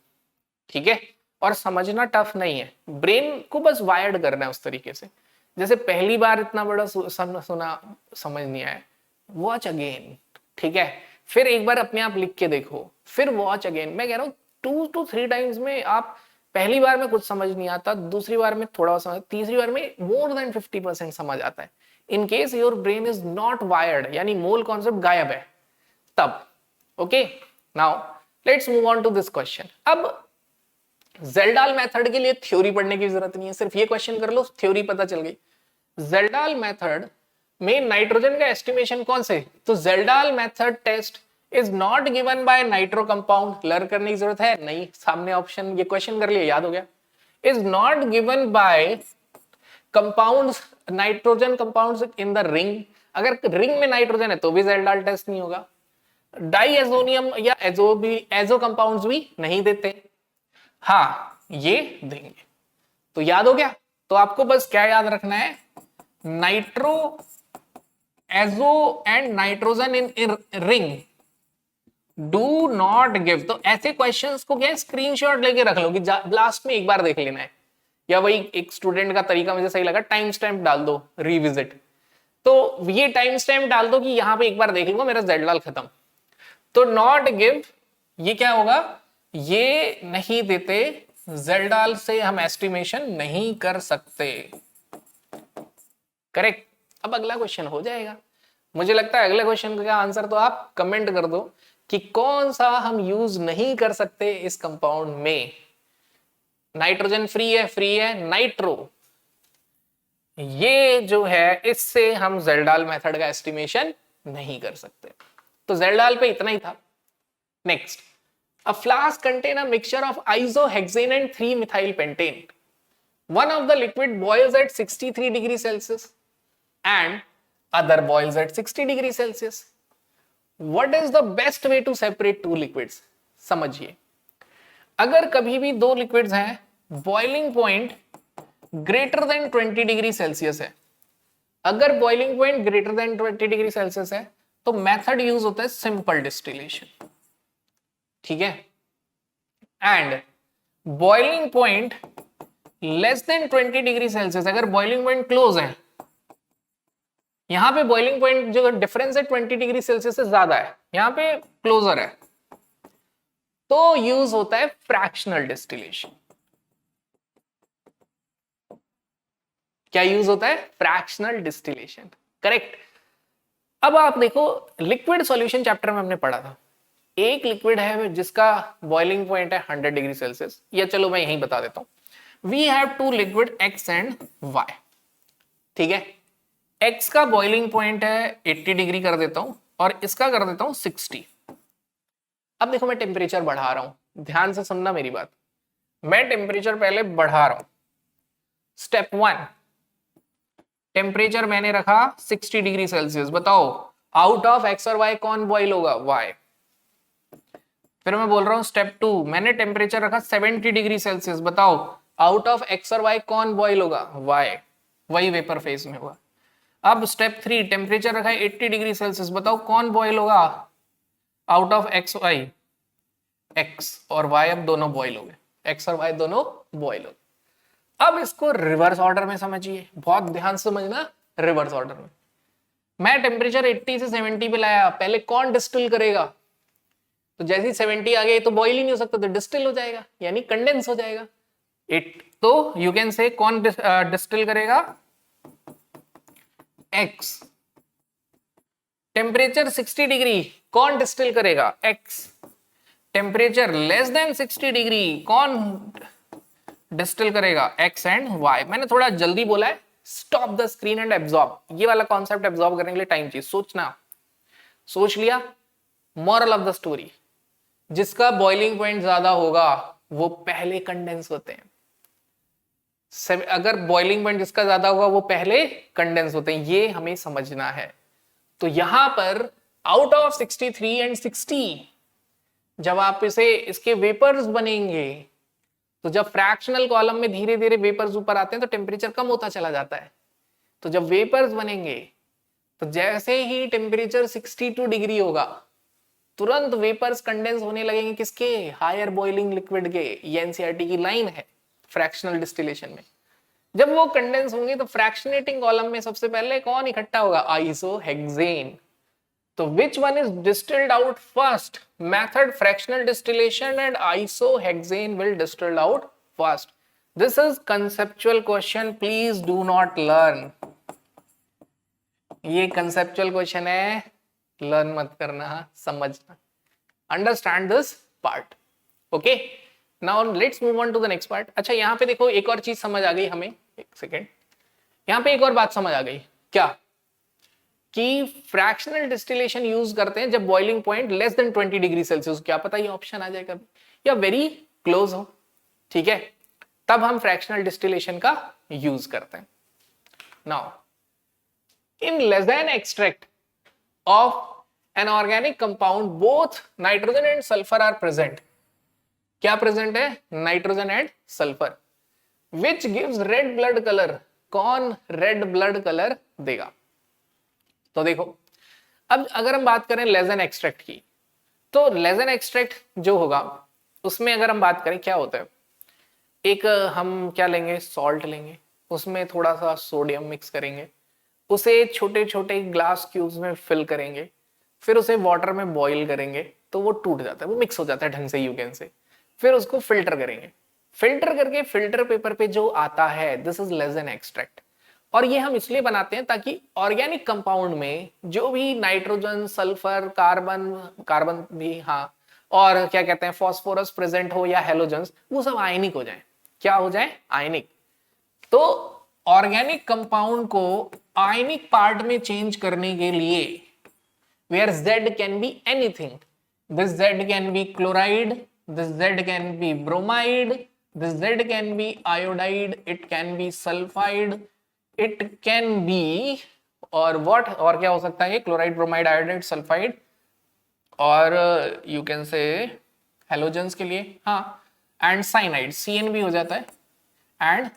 ठीक है। और समझना टफ नहीं है, ब्रेन को बस वायर्ड करना है उस तरीके से। जैसे पहली बार इतना बड़ा सुना समझ नहीं आया, वॉच अगेन, ठीक है। फिर एक बार अपने आप लिख के देखो, फिर वॉच अगेन। मैं कह रहा हूँ 2 to 3 टाइम्स में आप, पहली बार में कुछ समझ नहीं आता, दूसरी बार में थोड़ा समझ, तीसरी बार में मोर देन 50% समझ आता है। In case your brain is not wired, यानी मोल कॉन्सेप्ट गायब है, तब। Okay, now let's move on to this question. अब ज़ेल्डाल मेथड के लिए थ्योरी पढ़ने की जरूरत नहीं है, सिर्फ ये क्वेश्चन कर लो, थ्योरी पता चल गई। ज़ेल्डाल मेथड में नाइट्रोजन का एस्टिमेशन कौन से? तो Kjeldahl method test is not given by nitro compound. Learn करने की जरूरत है नहीं, सामने ऑप्शन, ये क्वेश्चन कर लिया, याद हो गया। Is not given bye compounds, nitrogen compounds in the ring. अगर रिंग में नाइट्रोजन है तो भी ज़ेल्डाल टेस्ट नहीं होगा। डाइएजोनियम या एजो कंपाउंड्स भी नहीं देते, हाँ ये देंगे। तो याद हो गया। तो आपको बस क्या याद रखना है? Nitro, azo and nitrogen in ring do not give. तो ऐसे क्वेश्चंस को क्या स्क्रीनशॉट लेके रख लो कि लास्ट में एक बार देख लेना है, या वही एक स्टूडेंट का तरीका मुझे सही लगा, टाइम स्टैम्प डाल दो रिविजिट। तो ये टाइम स्टैम्प डाल दो कि यहां पे एक बार देख लूंगा, मेरा ज़ेल्डाल खत्म। तो नॉट गिव, ये क्या होगा? ये नहीं देते, ज़ेल्डाल से हम एस्टिमेशन नहीं कर सकते, करेक्ट। अब अगला क्वेश्चन हो जाएगा। मुझे लगता है अगले क्वेश्चन का आंसर तो आप कमेंट कर दो कि कौन सा हम यूज नहीं कर सकते इस कंपाउंड में। नाइट्रोजन फ्री है नाइट्रो, ये जो है इससे हम ज़ेल्डाल मेथड का एस्टिमेशन नहीं कर सकते। तो ज़ेल्डाल पे इतना ही था। Next, a flask contain a mixture of isohexane and 3-methylpentane. One of the liquid boils at 63 degrees Celsius and other boils at 60 degrees Celsius. What is the best way to separate two liquids? समझिए, अगर कभी भी दो liquids हैं, boiling point greater than 20 degree Celsius है, अगर boiling point greater than 20 degree Celsius है तो मेथड यूज होता है सिंपल डिस्टिलेशन, ठीक है। And boiling point less than 20 degree Celsius, अगर बॉइलिंग पॉइंट क्लोज है, यहां पे बॉइलिंग पॉइंट जो डिफरेंस है 20 डिग्री सेल्सियस से ज्यादा है, यहां पे क्लोजर है, तो यूज होता है फ्रैक्शनल डिस्टिलेशन। क्या यूज होता है? Fractional distillation, correct. अब आप देखो, लिक्विड सॉल्यूशन चैप्टर में हमने पढ़ा था, एक लिक्विड है जिसका बॉइलिंग पॉइंट है 100 डिग्री सेल्सियस, या चलो मैं यहीं बता देता हूं, we have two liquid X and Y, ठीक है। एक्स का बॉइलिंग पॉइंट है 80 डिग्री कर देता हूं और इसका कर देता हूं 60। अब देखो मैं टेम्परेचर बढ़ा रहा हूं, ध्यान से सुनना मेरी बात। मैं टेम्परेचर पहले बढ़ा रहा हूं। स्टेप 1, टेम्परेचर मैंने रखा 60 डिग्री सेल्सियस। बताओ आउट ऑफ एक्स और वाई कौन बॉइल होगा? वाई। फिर मैं बोल रहा हूं स्टेप 2, मैंने टेम्परेचर रखा 70 डिग्री सेल्सियस। बताओ आउट ऑफ एक्स और वाई कौन बॉइल होगा? वाई। वही वेपर फेज में होगा। अब स्टेप 3, टेम्परेचर रखा है 80 डिग्री सेल्सियस। बताओ कौन बॉइल होगा out of X Y? X और वाई अब दोनों बॉइल हो गए, एक्स और वाई दोनों बॉइल हो गए। अब इसको रिवर्स ऑर्डर में समझिए, बहुत ध्यान से समझना। रिवर्स ऑर्डर में मैं टेम्परेचर 80 से 70 पे लाया, पहले कौन डिस्टिल करेगा? तो जैसे ही 70 आ गए तो बॉइल ही नहीं हो सकता, तो डिस्टिल हो जाएगा, यानी कंडेंस हो जाएगा। तो यू कैन से कौन डिस्टिल करेगा? एक्स। टेम्परेचर 60 डिग्री कौन डिस्टिल करेगा? X. Temperature less than 60 degree कौन डिस्टिल करेगा? X and Y. मैंने थोड़ा जल्दी बोला है, stop the screen and absorb. ये वाला कॉन्सेप्ट एब्जॉर्ब करने के लिए टाइम चाहिए, सोचना। सोच लिया? मॉरल ऑफ द स्टोरी, जिसका बॉइलिंग पॉइंट ज्यादा होगा वो पहले कंडेंस होते हैं। अगर बॉइलिंग पॉइंट जिसका ज्यादा होगा वो पहले कंडेंस होते हैं, ये हमें समझना है। तो यहां पर आउट ऑफ 63 एंड 60 जब आप इसके वेपर्स बनेंगे, तो जब फ्रैक्शनल कॉलम में धीरे धीरे वेपर्स ऊपर आते हैं तो टेम्परेचर कम होता चला जाता है। तो जब वेपर्स बनेंगे तो जैसे ही टेम्परेचर 62 डिग्री होगा तुरंत वेपर्स कंडेंस होने लगेंगे। किसके? हायर बॉइलिंग लिक्विड के। ये एनसीईआरटी की लाइन है फ्रैक्शनल डिस्टिलेशन में। जब वो कंडेंस होंगे तो फ्रैक्शनेटिंग कॉलम में सबसे पहले कौन इकट्ठा होगा? आइसोहेक्सेन। तो which one is distilled out first? Method fractional distillation and isohexane will distilled out first. This is conceptual question. Please do not learn. ये conceptual question है, learn मत करना, समझना. Understand this part. Okay. Now let's move on to the next part. अच्छा यहाँ पे देखो एक और चीज समझ आ गई हमें, एक सेकेंड। यहाँ पे एक और बात समझ आ गई, क्या? कि फ्रैक्शनल डिस्टिलेशन यूज करते हैं जब boiling point less than 20 degree Celsius. क्या पता ये ऑप्शन आ जाए कभी, या वेरी क्लोज हो, ठीक है, तब हम फ्रैक्शनल डिस्टिलेशन का यूज करते हैं। Now in Lassaigne extract of an organic compound both nitrogen and sulphur are present. क्या प्रेजेंट है? Nitrogen and sulphur. Which gives red blood colour. कौन रेड ब्लड कलर देगा? तो देखो अब अगर हम बात करें लेज़ेन एक्सट्रैक्ट की, तो लेज़ेन एक्सट्रैक्ट जो होगा उसमें अगर हम बात करें क्या होता है, एक हम क्या लेंगे, सॉल्ट लेंगे, उसमें थोड़ा सा सोडियम मिक्स करेंगे, उसे छोटे छोटे ग्लास क्यूब्स में फिल करेंगे, फिर उसे वाटर में बॉईल करेंगे तो वो टूट जाता है, वो मिक्स हो जाता है ढंग से, यू कैन से। फिर उसको फिल्टर करेंगे, फिल्टर करके फिल्टर पेपर पे जो आता है दिस इज लेज़ेन एक्सट्रैक्ट। और ये हम इसलिए बनाते हैं ताकि ऑर्गेनिक कंपाउंड में जो भी नाइट्रोजन, सल्फर, कार्बन भी, हाँ, और क्या कहते हैं फॉस्फोरस प्रेजेंट हो या हेलोजेंस, वो सब आयनिक हो जाए। क्या हो जाए? आयनिक। तो ऑर्गेनिक कंपाउंड को आयनिक पार्ट में चेंज करने के लिए where Z can be anything, this Z can be chloride, this Z can be bromide, this Z can be iodide, it can be sulfide, it can be और what, और क्या हो सकता है? क्लोराइड, ब्रोमाइड, आयोडाइड, सल्फाइड, और you can से halogens के लिए, हाँ, एंड साइनाइड, CN भी हो जाता है, एंड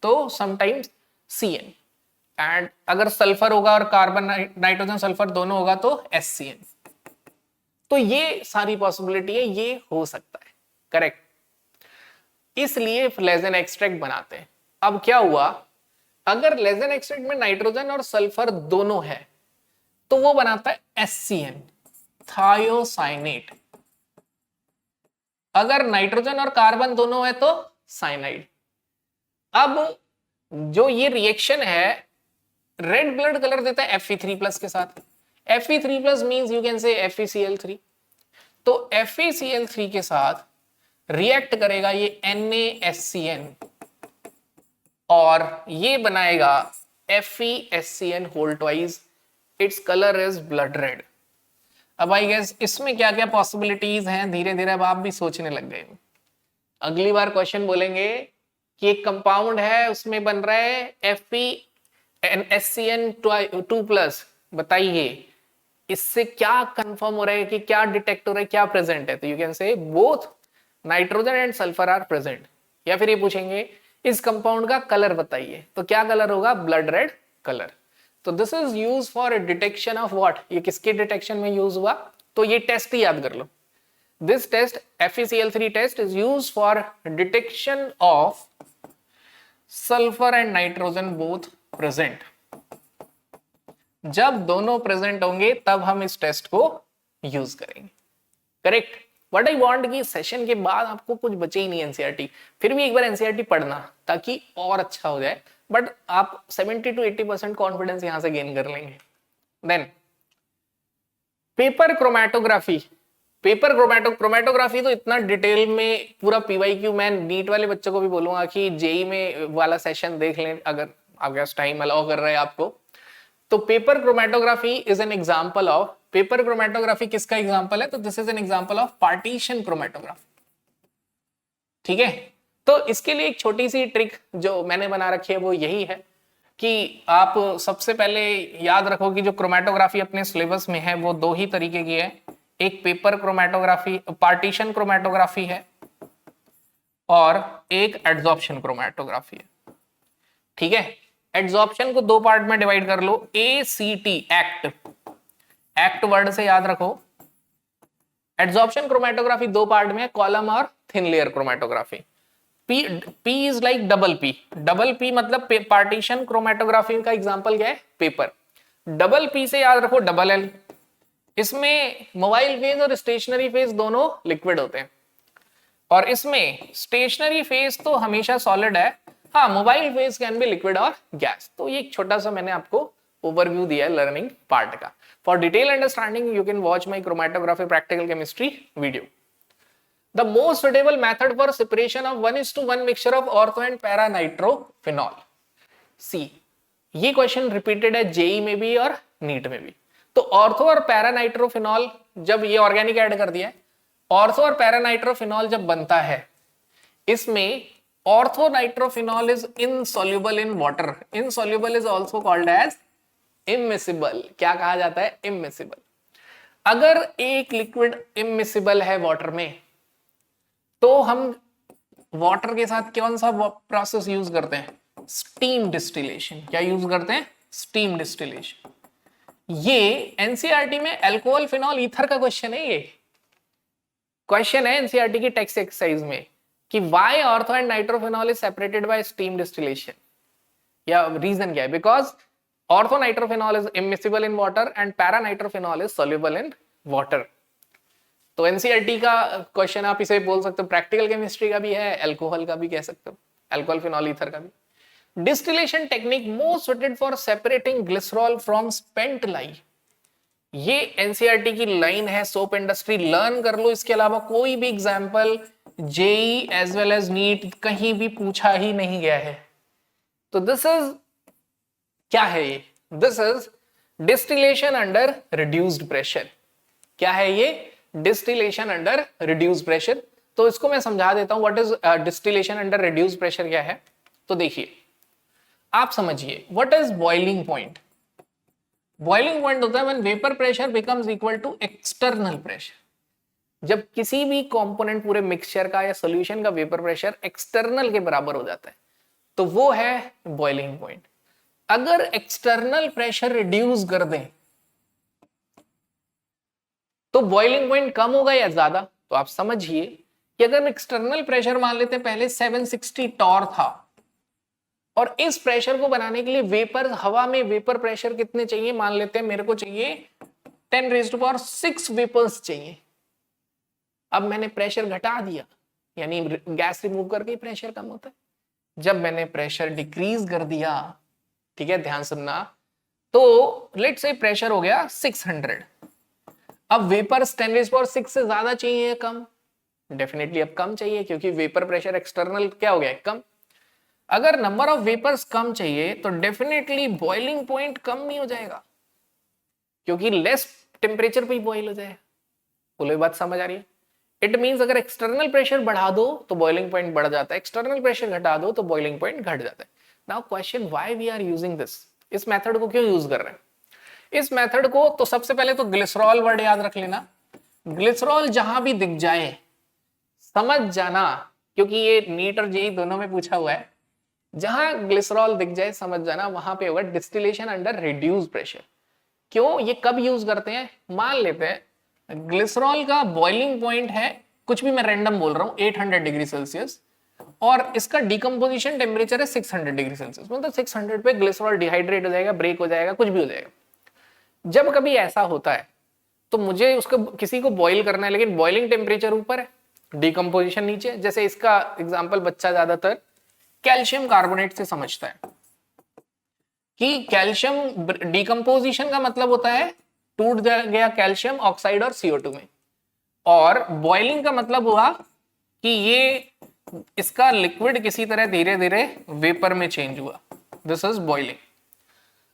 तो समटाइम्स CN, एंड अगर सल्फर होगा और कार्बन, नाइट्रोजन सल्फर दोनों होगा तो SCN। तो ये सारी पॉसिबिलिटी है, ये हो सकता है, करेक्ट। इसलिए लेज़ेन एक्सट्रैक्ट बनाते हैं। अब क्या हुआ, अगर लेज़ेन एक्सट्रैक्ट में नाइट्रोजन और सल्फर दोनों है तो वो बनाता है SCN, थायोसाइनेट। अगर नाइट्रोजन और कार्बन दोनों है तो साइनाइड। अब जो ये रिएक्शन है रेड ब्लड कलर देता है Fe3+ के साथ। Fe3+ मींस यू कैन से FeCl3। तो FeCl3 के साथ रिएक्ट करेगा ये NaSCN और ये बनाएगा FeSCN whole twice. Its colour is blood red. अब आई गेस इसमें क्या क्या पॉसिबिलिटीज हैं, धीरे धीरे अब आप भी सोचने लग गए हो। अगली बार क्वेश्चन बोलेंगे कि एक कंपाउंड है उसमें बन रहा है FeNSCN2+, बताइए इससे क्या कंफर्म हो रहा है कि क्या डिटेक्ट हो रहा है, क्या प्रेजेंट है। तो you can say both nitrogen and sulphur are present. या फिर ये पूछेंगे इस कंपाउंड का कलर बताइए, तो क्या कलर होगा, ब्लड रेड कलर। तो this is use for detection of what, ये किसके डिटेक्शन में यूज हुआ, तो ये टेस्ट ही याद कर लो। This test FeCl3 test is use for detection of sulphur and nitrogen both present. जब दोनों प्रेजेंट होंगे तब हम इस टेस्ट को यूज करेंगे। करेक्ट। व्हाट आई वांट कि सेशन के बाद आपको कुछ बचे ही नहीं एनसीईआरटी, फिर भी एक बार एनसीईआरटी पढ़ना ताकि और अच्छा हो जाए, बट आप 70 to 80% कॉन्फिडेंस यहां से गेन कर लेंगे। Then paper chromatography. Paper chromatography तो इतना डिटेल में पूरा पीवाईक्यू, मैं नीट वाले बच्चों को भी बोलूंगा कि जेई में वाला सेशन देख लें अगर आपके टाइम अलाउ कर रहे हैं आपको। तो paper chromatography is an example of, paper chromatography किसका एग्जांपल है, तो this is an example of partition chromatography. ठीक है, तो इसके लिए एक छोटी सी ट्रिक जो मैंने बना रखी है वो यही है कि आप सबसे पहले याद रखो कि जो क्रोमैटोग्राफी अपने सिलेबस में है वो दो ही तरीके की है, एक पेपर क्रोमैटोग्राफी पार्टीशन क्रोमैटोग्राफी है और एक एड्सॉर्प्शन क्रोमैटोग्राफी है। ठीक है, एड्सॉर्प्शन को दो पार्ट में डिवाइड कर लो, ACT एक्ट, एक्ट वर्ड से याद रखो। एड्सॉर्प्शन क्रोमैटोग्राफी दो पार्ट में है, कॉलम और thin layer chromatography. P is like double P मतलब पार्टीशन क्रोमैटोग्राफी का एग्जांपल क्या है, पेपर। डबल P से याद रखो डबल L, इसमें मोबाइल फेज और स्टेशनरी फेज दोनों लिक्विड होते हैं, और इसमें स्टेशनरी फेज तो हमेशा सॉलिड है, हाँ mobile phase can be liquid और गैस। तो ये एक छोटा सा मैंने आपको ओवरव्यू दिया है लर्निंग पार्ट का। For detail understanding you can watch my chromatography practical chemistry video. The most suitable method for separation of 1:1 mixture of ortho and para nitrophenol. C, ये क्वेश्चन रिपीटेड है जेई में भी और NEET में भी। तो ortho और पैरा नाइट्रोफिनॉल, जब ये ऑर्गेनिक ऐड कर दिया है, ऑर्थो और पैरा नाइट्रोफिनॉल जब बनता है, इसमें ortho nitrophenol is insoluble in water, insoluble is also called as immiscible. क्या कहा जाता है, इमिसिबल। अगर एक लिक्विड इमिसिबल है वाटर में, तो हम वाटर के साथ कौन सा प्रोसेस यूज करते हैं, स्टीम डिस्टिलेशन। क्या यूज करते हैं, स्टीम डिस्टिलेशन। ये एनसीईआरटी में अल्कोहल फिनॉल ईथर का क्वेश्चन है, ये क्वेश्चन है एनसीईआरटी की टेक्स्ट एक्सरसाइज में कि why ortho and nitrophenol is separated by steam distillation, या रीजन क्या है, because ortho nitrophenol is immiscible in water and para nitrophenol is soluble in water. तो एनसीईआरटी का क्वेश्चन आप इसे बोल सकते हो, प्रैक्टिकल केमिस्ट्री का भी है, अल्कोहल का भी कह सकते हो, अल्कोहल फिनॉल ईथर का भी। Distillation technique most suited for separating glycerol from spent lye. ये एनसीईआरटी की लाइन है, सोप इंडस्ट्री, लर्न कर लो। इसके अलावा कोई भी example JEE as well as NEET कहीं भी पूछा ही नहीं गया है। तो दिस इज क्या है, ये this is distillation under reduced pressure. क्या है ये, डिस्टिलेशन अंडर रिड्यूस्ड प्रेशर। तो इसको मैं समझा देता हूं, what is distillation under reduced pressure क्या है। तो देखिए आप समझिए, what is boiling point. Boiling point होता है when vapour pressure becomes equal to external pressure. जब किसी भी कंपोनेंट पूरे मिक्सचर का या सॉल्यूशन का वेपर प्रेशर एक्सटर्नल के बराबर हो जाता है, तो वो है बॉइलिंग पॉइंट। अगर एक्सटर्नल प्रेशर रिड्यूस कर दें तो बॉइलिंग पॉइंट कम होगा या ज्यादा। तो आप समझिए कि अगर एक्सटर्नल प्रेशर मान लेते हैं पहले 760 टॉर था, और इस प्रेशर को बनाने के लिए वेपर, हवा में वेपर प्रेशर कितने चाहिए, मान लेते हैं मेरे को चाहिए 10⁶ वेपर्स चाहिए। अब मैंने प्रेशर घटा दिया, यानी गैस रिमूव करके प्रेशर कम होता है। जब मैंने प्रेशर डिक्रीज कर दिया, ठीक है ध्यान सुनना, तो लेट्स से प्रेशर हो गया 600। अब वेपर्स 10⁶ से ज्यादा चाहिए या कम, डेफिनेटली अब कम चाहिए, क्योंकि वेपर प्रेशर एक्सटर्नल क्या हो गया, कम। अगर नंबर ऑफ वेपर्स कम चाहिए तो डेफिनेटली बॉइलिंग पॉइंट कम नहीं हो जाएगा, क्योंकि लेस टेम्परेचर पे ही बॉईल हो जाएगा। बोलो ये बात समझ आ रही है? इट मींस अगर एक्सटर्नल प्रेशर बढ़ा दो तो बॉइलिंग पॉइंट बढ़ जाता है, एक्सटर्नल प्रेशर घटा दो तो बॉइलिंग पॉइंट घट जाता है। Now question, why we are using this? इस मेथड को क्यों यूज कर रहे हैं? इस मेथड को तो सबसे पहले तो ग्लिसरॉल वर्ड याद रख लेना। ग्लिसरॉल जहां भी दिख जाए समझ जाना, क्योंकि ये नीट और जेईई दोनों में पूछा हुआ है। जहां ग्लिसरॉल दिख जाए समझ जाना वहां पे होगा डिस्टिलेशन अंडर रिड्यूस प्रेशर। क्यों, ये कब यूज करते हैं? मान लेते हैं ग्लिसरॉल का बॉइलिंग पॉइंट है, कुछ भी मैं रैंडम बोल रहा हूं, 800 डिग्री सेल्सियस, और इसका डिकम्पोजिशन टेम्परेचर है 600 डिग्री सेल्सियस। मतलब 600 पे ग्लिसरॉल डिहाइड्रेट हो जाएगा, ब्रेक हो जाएगा, कुछ भी हो जाएगा। जब कभी ऐसा होता है तो मुझे उसको किसी को बॉईल करना है, लेकिन बॉइलिंग टेम्परेचर ऊपर है, डिकम्पोजिशन नीचे। जैसे इसका एग्जाम्पल बच्चा ज्यादातर कैल्शियम कार्बोनेट से समझता है कि कैल्शियम डिकम्पोजिशन का मतलब होता है टूट गया कैल्शियम ऑक्साइड और CO2 में, और बॉइलिंग का मतलब हुआ कि ये इसका लिक्विड किसी तरह धीरे धीरे वेपर में चेंज हुआ। This is boiling.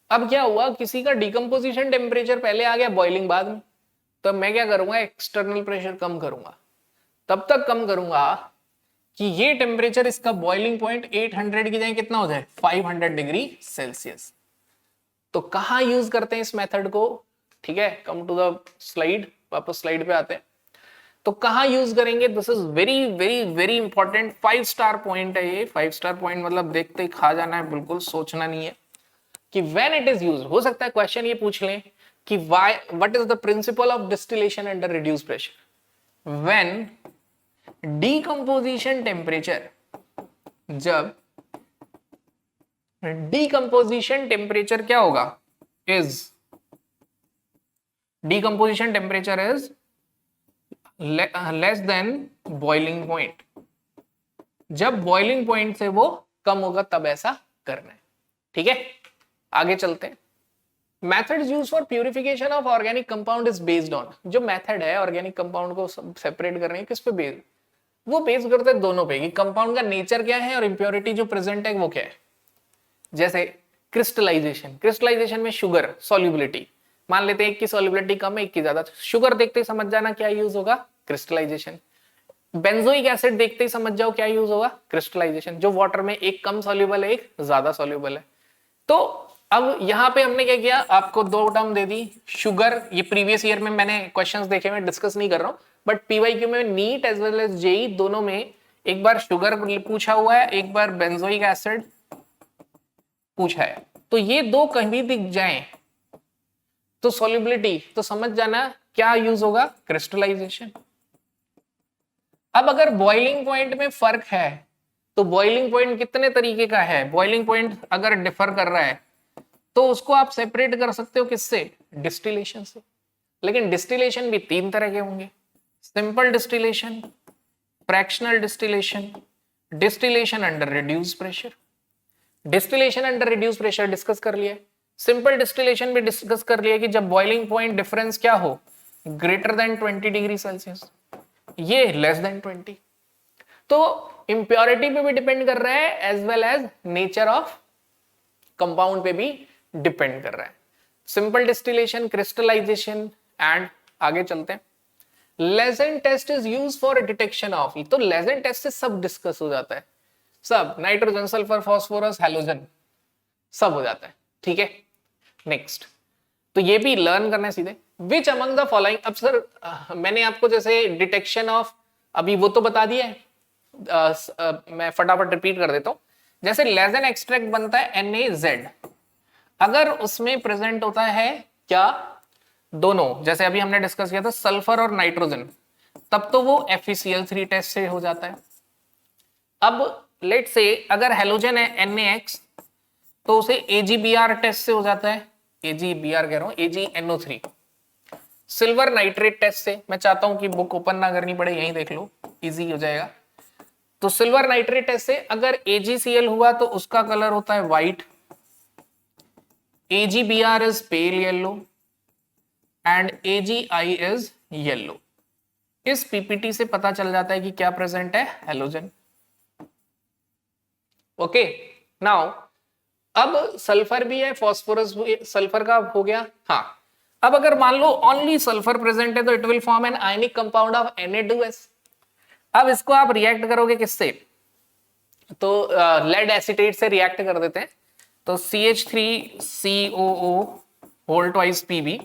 अब क्या हुआ, किसी का डिकम्पोजिशन टेम्परेचर पहले आ गया, बॉइलिंग बाद में, तो मैं क्या करूंगा, एक्सटर्नल प्रेशर कम करूंगा। तब तक कम करूंगा कि ये टेम्परेचर इसका बॉइलिंग पॉइंट 800 की जगह कितना हो जाए, 500 डिग्री सेल्सियस। तो कहां यूज करते हैं इस मेथड को? ठीक है, कम टू द स्लाइड, वापस स्लाइड पे आते हैं। तो कहां यूज करेंगे? This is very very very important, 5 star point है ये। 5 स्टार पॉइंट मतलब देखते ही खा जाना है, बिल्कुल सोचना नहीं है कि व्हेन इट इज यूज्ड। हो सकता है क्वेश्चन ये पूछ लें कि why, what is the principle of distillation under reduce pressure? When decomposition temperature, जब डीकंपोजिशन टेम्परेचर क्या होगा, is decomposition temperature is less than boiling point. जब बॉइलिंग पॉइंट से वो कम होगा तब ऐसा करना है। ठीक है, आगे चलते हैं। Methods use for purification of organic compound is based on, जो मेथड है ऑर्गेनिक कंपाउंड को सेपरेट करने की, किस पे बेस्ड? वो बेस करते हैं दोनों पे, कि कंपाउंड का नेचर क्या है और इंप्योरिटी जो प्रेजेंट है वो क्या है। जैसे क्रिस्टलाइजेशन, क्रिस्टलाइजेशन में शुगर सॉल्युबिलिटी, मान लेते हैं एक की सॉल्युबिलिटी कम है एक की ज्यादा, शुगर देखते ही समझ जाना क्या यूज होगा, क्रिस्टलाइजेशन। बेंजोइक एसिड देखते ही समझ जाओ क्या यूज होगा, क्रिस्टलाइजेशन। जो वाटर में एक कम सॉल्युबल है एक ज्यादा सॉल्युबल है। तो अब यहां पे हमने क्या किया, आपको दो टर्म दे दी, शुगर, ये प्रीवियस ईयर में मैंने क्वेश्चंस देखे, मैं डिस्कस नहीं कर रहा हूं, बट पीवाईक्यू में NEET as well as JEE दोनों में एक बार शुगर पूछा हुआ है, एक बार बेंजोइक एसिड पूछा है। तो ये दो कहीं भी दिख जाएं तो सॉल्युबिलिटी, तो समझ जाना क्या यूज होगा, क्रिस्टलाइजेशन। अब अगर बॉइलिंग पॉइंट में फर्क है तो बॉइलिंग पॉइंट कितने तरीके का है, बॉइलिंग पॉइंट अगर डिफर कर रहा है तो उसको आप सेपरेट कर सकते हो किससे, डिस्टिलेशन से। लेकिन डिस्टिलेशन भी 3 तरह के होंगे, simple distillation, fractional distillation, distillation under reduce pressure. Distillation under reduce pressure discuss कर लिया, सिंपल डिस्टिलेशन भी डिस्कस कर लिया कि जब बॉइलिंग पॉइंट डिफरेंस क्या हो, ग्रेटर देन 20 डिग्री सेल्सियस, ये लेस देन 20। तो इंप्योरिटी पे भी डिपेंड कर रहा है as well as nature of compound पे भी डिपेंड कर रहा है। सिंपल डिस्टिलेशन, क्रिस्टलाइजेशन एंड आगे चलते हैं। Lassaigne's test is used for detection of, तो लेजेंड टेस्ट से सब डिस्कस हो जाता है, सब नाइट्रोजन, सल्फर, फास्फोरस, हैलोजन सब हो जाता है। ठीक है, नेक्स्ट, तो ये भी लर्न करना है सीधे। विच अमंग द फॉलोइंग, अब सर मैंने आपको जैसे डिटेक्शन ऑफ अभी वो तो बता दिया है, मैं फटाफट रिपीट कर देता हूं। जैसे लेजेंड एक्सट्रैक्ट बनता है NaZ, अगर उसमें प्रेजेंट होता है क्या, दोनों, जैसे अभी हमने डिस्कस किया था सल्फर और नाइट्रोजन, तब तो वो FeCl3 टेस्ट से हो जाता है। अब लेट से अगर हेलोजन है NaX तो उसे AgBr टेस्ट से हो जाता है, AgBr कह रहा हूं, AgNO3। सिल्वर नाइट्रेट टेस्ट से, मैं चाहता हूं कि बुक ओपन ना करनी पड़े, यहीं देख लो, इजी हो जाएगा। तो सिल्वर नाइट्रेट टेस्ट से अगर AgCl हुआ तो उसका कलर होता है white, AgBr is pale yellow and AgI is yellow. इस पीपीटी से पता चल जाता है कि क्या प्रेजेंट है, हेलोजन। ओके, नाउ अब सल्फर भी है, फास्फोरस भी, सल्फर का हो गया, हाँ, अब अगर मान लो ओनली सल्फर प्रेजेंट है तो it will form an ionic compound of Na2S। अब इसको आप रिएक्ट करोगे किससे, तो लेड एसीटेट से रिएक्ट कर देते हैं, तो CH3COO होल ट्वाइस Pb,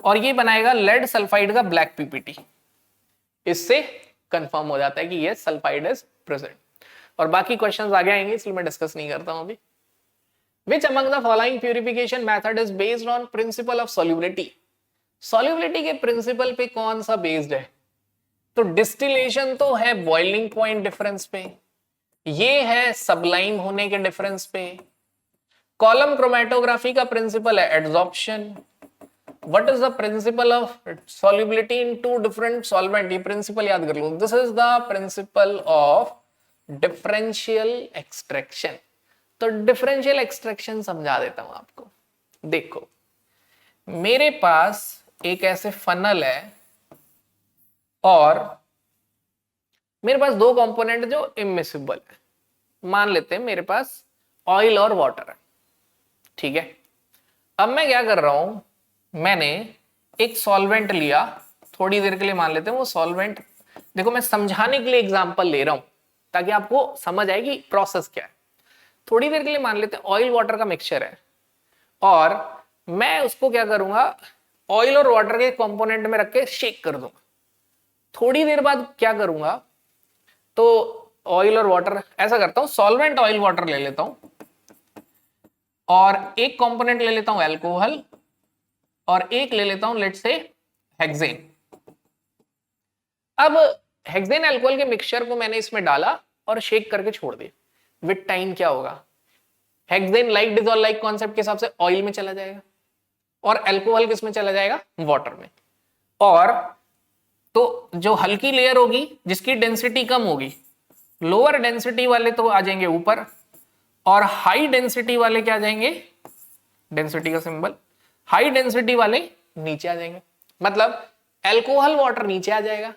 और ये बनाएगा लेड सल्फाइड का ब्लैक PPT। इससे कंफर्म हो जाता है कि ये सल्फाइड इज प्रेजेंट। और बाकी क्वेश्चंस आगे आएंगे इसलिए मैं डिस्कस नहीं करता हूं अभी। Which among the following purification method is based on principle of solubility? Solubility के प्रिंसिपल पे कौन सा बेस्ड है, तो डिस्टिलेशन तो है बॉइलिंग पॉइंट डिफरेंस पे, ये है सबलाइम होने के डिफरेंस पे। कॉलम क्रोमेटोग्राफी का प्रिंसिपल है adsorption. What is the principle of solubility in two different solvent, ये प्रिंसिपल याद कर लो, this is the principle of differential extraction. तो डिफरेंशियल एक्सट्रैक्शन समझा देता हूं आपको। देखो मेरे पास एक ऐसे फनल है और मेरे पास दो कंपोनेंट जो इमिसिबल है, मान लेते हैं मेरे पास ऑयल और वाटर है, ठीक है। अब मैं क्या कर रहा हूं, मैंने एक सॉल्वेंट लिया, थोड़ी देर के लिए मान लेते हैं वो सॉल्वेंट, देखो मैं समझाने के लिए एग्जांपल ले रहा हूं ताकि आपको समझ आए कि प्रोसेस क्या है। थोड़ी देर के लिए मान लेते हैं ऑयल वाटर का मिक्सचर है और मैं उसको क्या करूंगा, ऑयल और वाटर के कंपोनेंट में रख के शेक कर दूंगा। थोड़ी देर बाद क्या करूंगा, तो ऑयल और वाटर ऐसा करता हूं, सॉल्वेंट ऑयल वाटर ले लेता हूं और एक कंपोनेंट ले लेता हूं अल्कोहल और एक ले लेता हूं लेट्स से हेक्सेन। अब हेक्सेन अल्कोहल के मिक्सचर को मैंने इसमें डाला और शेक करके छोड़ दिया। विद टाइम क्या होगा, hexane like dissolve like concept के हिसाब से ऑयल में चला जाएगा और अल्कोहल किस में चला जाएगा, वाटर में। और तो जो हल्की लेयर होगी जिसकी डेंसिटी कम होगी, लोअर डेंसिटी वाले तो आ जाएंगे ऊपर और हाई डेंसिटी वाले क्या आ जाएंगे, डेंसिटी का सिंबल, हाई डेंसिटी वाले नीचे आ जाएंगे। मतलब अल्कोहल वाटर नीचे आ जाएगा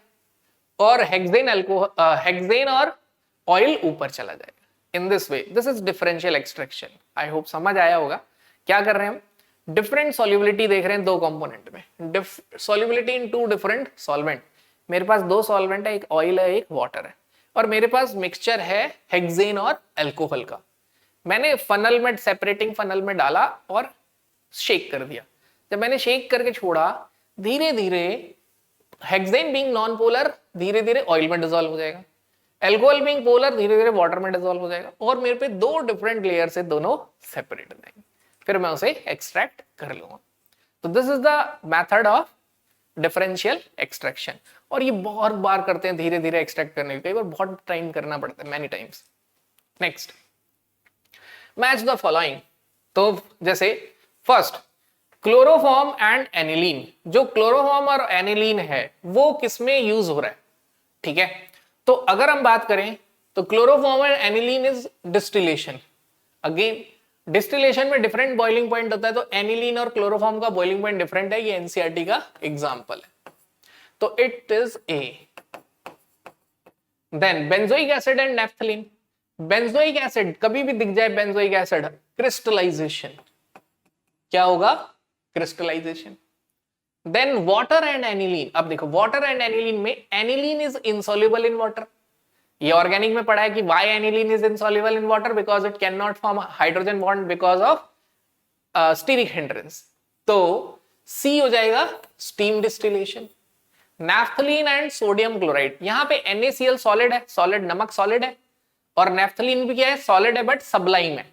और हेक्सेन और ऑयल ऊपर चला जाएगा। In this way this is differential extraction. I hope समझ आया होगा। क्या कर रहे हैं हम, डिफरेंट सॉल्युबिलिटी देख रहे हैं दो कंपोनेंट में, solubility in two different solvent. मेरे पास दो सॉल्वेंट है, एक ऑयल है एक वाटर है, और मेरे पास मिक्सचर है हेक्सेन और अल्कोहल का। मैंने फनल में, सेपरेटिंग फनल में डाला और शेक कर दिया। जब मैंने शेक करके छोड़ा, धीरे धीरे हेक्सेन बीइंग नॉन पोलर धीरे धीरे ऑयल में डिसॉल्व हो जाएगा, अल्कोहल बीइंग पोलर धीरे धीरे वाटर में डिसॉल्व हो जाएगा, और मेरे पे दो डिफरेंट लेयर से दोनों सेपरेट हो जाएंगे। फिर मैं उसे एक्सट्रैक्ट कर लूंगा। तो this is the method of differential extraction. और ये बहुत बार करते हैं धीरे धीरे एक्सट्रैक्ट करने के, कई बार बहुत टाइम करना पड़ता है, many times. Next, match the following. तो जैसे फर्स्ट क्लोरोफॉर्म एंड एनिलीन, जो क्लोरोफॉर्म और एनिलीन है वो किसमें यूज हो रहा है, ठीक है। तो अगर हम बात करें तो chloroform and aniline is distillation. Again distillation में डिफरेंट बॉइलिंग पॉइंट होता है, तो एनिलीन और क्लोरोफॉर्म का बॉइलिंग पॉइंट डिफरेंट है, ये एनसीईआरटी का एग्जांपल है। तो it is A. Then benzoic acid and naphthalene. Benzoic acid कभी भी दिख जाए, बेंजोइक एसिड क्रिस्टलाइजेशन, क्या होगा, crystallization. Then water and aniline. अब देखो वाटर एंड एनिलीन में aniline is insoluble in water. ये ऑर्गेनिक में पढ़ा है कि why aniline is insoluble in water, because it can not form hydrogen bond because of steric hindrance. तो C हो जाएगा steam distillation. Naphthalene and sodium chloride, यहां पे NaCl सॉलिड है, सॉलिड नमक सॉलिड है, और नैफ्थलीन भी क्या है, सॉलिड है बट सबलाइम है।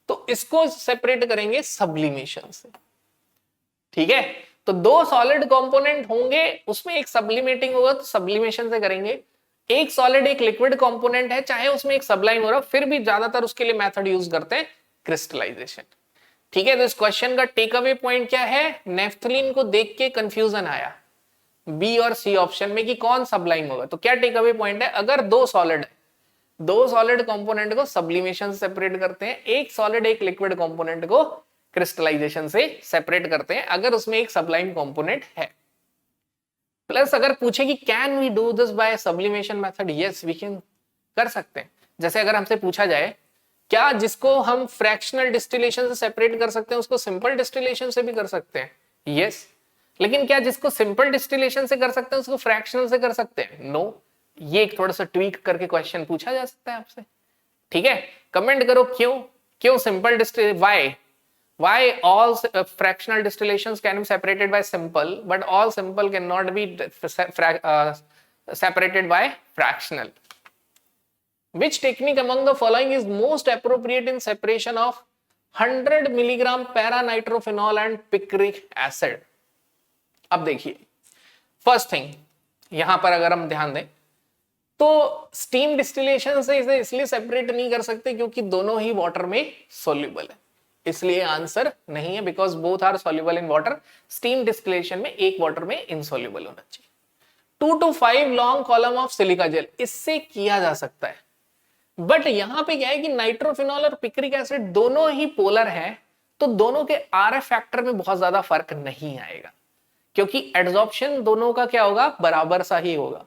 तो इसको सेपरेट करेंगे सब्लिमेशन से, ठीक है। तो दो सॉलिड कंपोनेंट होंगे, उसमें एक सब्लिमेटिंग होगा तो सब्लिमेशन से करेंगे। एक सॉलिड एक लिक्विड कंपोनेंट है, चाहे उसमें एक सबलाइम हो रहा, फिर भी ज्यादातर उसके लिए मेथड यूज करते हैं क्रिस्टलाइजेशन, ठीक है। तो इस क्वेश्चन का टेक अवे पॉइंट क्या है, नेफ्थलीन को देख के कंफ्यूजन आया बी और सी ऑप्शन में कि कौन सबलाइम होगा। तो क्या टेक अवे पॉइंट है, अगर दो सॉलिड कंपोनेंट को सब्लिमेशन से सेपरेट करते हैं, एक सॉलिड एक लिक्विड कंपोनेंट को क्रिस्टलाइजेशन से सेपरेट करते हैं, अगर उसमें एक सबलाइम कंपोनेंट है। प्लस अगर पूछे कि can we do this by sublimation method, yes we can, कर सकते हैं। जैसे अगर हमसे पूछा जाए क्या जिसको हम फ्रैक्शनल डिस्टिलेशन से सेपरेट कर सकते हैं उसको सिंपल डिस्टिलेशन से भी कर सकते हैं, यस। लेकिन क्या जिसको सिंपल डिस्टिलेशन से कर सकते हैं उसको फ्रैक्शनल से कर सकते हैं? नो। ये एक थोड़ा सा ट्वीक करके क्वेश्चन पूछा जा सकता है आपसे, ठीक है? कमेंट करो क्यों, क्यों simple distil, why all fractional distillations can be separated by simple but all simple cannot be separated by fractional? Which technique among the following is most appropriate in separation of 100 milligram para nitrophenol and picric acid? अब देखिए, first thing यहां पर अगर हम ध्यान दें तो steam distillation से इसे इसलिए सेपरेट नहीं कर सकते क्योंकि दोनों ही वाटर में सॉल्युबल है, इसलिए आंसर नहीं है, because both are soluble in water. Steam distillation में एक वाटर में इनसॉल्युबल होना चाहिए। 2 to 5 long column of silica gel, इससे किया जा सकता है, बट यहां पे क्या है कि नाइट्रोफिनॉल और पिक्रिक एसिड दोनों ही पोलर हैं, तो दोनों के आरएफ फैक्टर में बहुत ज्यादा फर्क नहीं आएगा, क्योंकि एड्सॉर्प्शन दोनों का क्या होगा, बराबर सा ही होगा।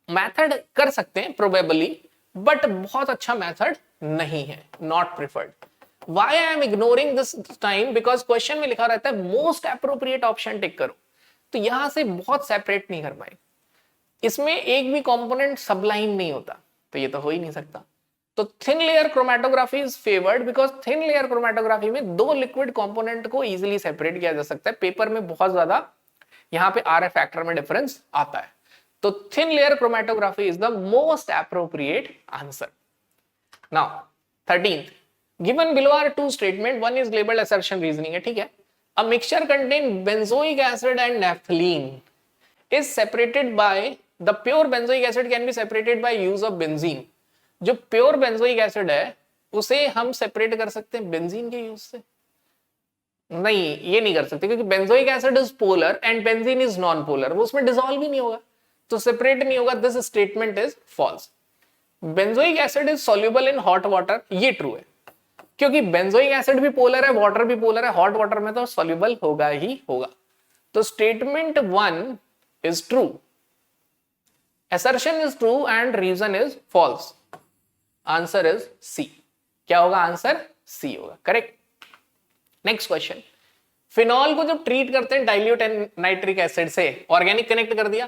मेथड कर सकते हैं प्रोबेबली, बट बहुत अच्छा मेथड नहीं है, not preferred. Why I am ignoring this time? Because question में लिखा रहता है मोस्ट एप्रोप्रिएट ऑप्शन टिक करो, तो यहां से बहुत सेपरेट नहीं कर पाए। इसमें एक भी कंपोनेंट सबलाइन नहीं होता, तो ये तो हो ही नहीं सकता। तो thin layer chromatography is favoured because thin layer chromatography में दो लिक्विड कंपोनेंट को इजीली सेपरेट किया जा सकता है। पेपर में बहुत ज्यादा यहां पे आरएफ फैक्टर में डिफरेंस आता है, तो thin layer chromatography is the most appropriate answer. Now 13th, given below are two statement, one is labeled assertion reasoning है, ठीक है? A mixture contain benzoic acid and naphthalene is separated by the pure benzoic acid can be separated by use of benzene। जो pure benzoic acid है उसे हम separate कर सकते हैं बेंजीन के यूज से? नहीं, ये नहीं कर सकते, क्योंकि benzoic acid is polar and benzene is non polar, वो उसमें डिसॉल्व ही नहीं होगा, तो सेपरेट नहीं होगा। This statement is false. Benzoic acid is soluble in hot water, ये ट्रू है, क्योंकि बेंजोइक एसिड भी पोलर है, वाटर भी पोलर है, हॉट वाटर में तो सॉल्युबल होगा ही होगा। तो statement 1 is true, assertion is true and reason is false। Answer is C. क्या होगा आंसर? सी होगा, करेक्ट। नेक्स्ट क्वेश्चन, फिनॉल को जब ट्रीट करते हैं डाइल्यूट नाइट्रिक एसिड से, ऑर्गेनिक कनेक्ट कर दिया,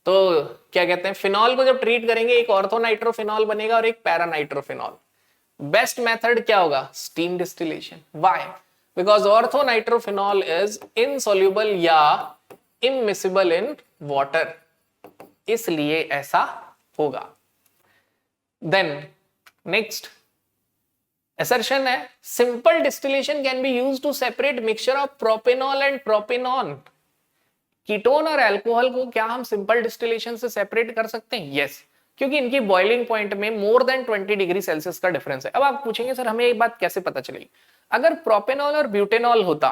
तो क्या कहते हैं, फिनॉल को जब ट्रीट करेंगे एक ऑर्थोनाइट्रोफिनॉल बनेगा और एक पैरानाइट्रोफिनॉल। बेस्ट मेथड क्या होगा? Steam distillation. Why? Because orthonitrophenol is insoluble या इमिसिबल इन वाटर, इसलिए ऐसा होगा। देन नेक्स्ट assertion है, simple distillation can be used to separate mixture of propanol and propanone। Ketone और अल्कोहल को क्या हम सिंपल डिस्टिलेशन से सेपरेट कर सकते हैं? यस, क्योंकि इनकी बॉइलिंग पॉइंट में मोर देन 20 डिग्री सेल्सियस का डिफरेंस है। अब आप पूछेंगे सर हमें एक बात कैसे पता चलेगी? अगर प्रोपेनॉल और ब्यूटेनॉल होता,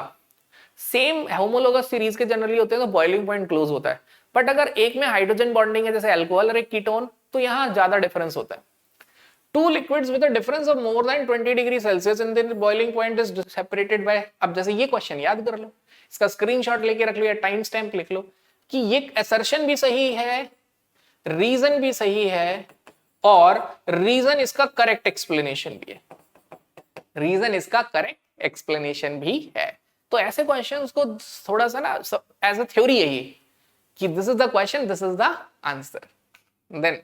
सेम होमोलोगस सीरीज के जनरली होते हैं, तो बॉइलिंग पॉइंट क्लोज होता है, बट अगर एक में हाइड्रोजन बॉन्डिंग है जैसे अल्कोहल और एक कीटोन, तो यहाँ ज्यादा डिफरेंस होता है। Two liquids with a difference of more than 20 degree Celsius and then the boiling point is separated by, अब जैसे ये क्वेश्चन याद कर लो, इसका स्क्रीनशॉट लेके रख लो या टाइम स्टैम्प लिख लो कि ये assertion भी सही है, रीजन भी सही है, और रीजन इसका करेक्ट एक्सप्लेनेशन भी है, रीजन इसका करेक्ट एक्सप्लेनेशन भी है। तो ऐसे क्वेश्चंस को थोड़ा सा ना एज अ थ्योरी है ये कि this is the question, this is the answer. Then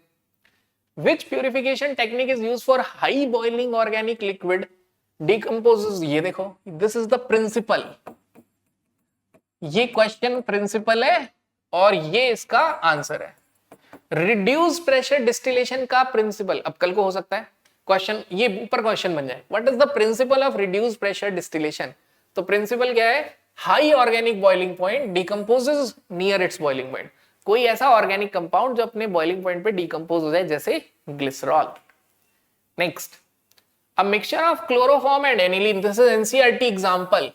Which purification technique is used for high boiling organic liquid decomposes? ये देखो, this is the principle। ये क्वेश्चन प्रिंसिपल है और ये इसका आंसर है। रिड्यूस प्रेशर डिस्टिलेशन का प्रिंसिपल, अब कल को हो सकता है क्वेश्चन, ये ऊपर क्वेश्चन बन जाए, what is the principle of reduce pressure distillation? तो प्रिंसिपल क्या है? High organic boiling point decomposes near it's boiling point. कोई ऐसा ऑर्गेनिक कंपाउंड जो अपने बॉइलिंग पॉइंट पे डिकम्पोज हो जाए, जैसे glycerol. Next, a mixture of chloroform and aniline, this is NCERT example.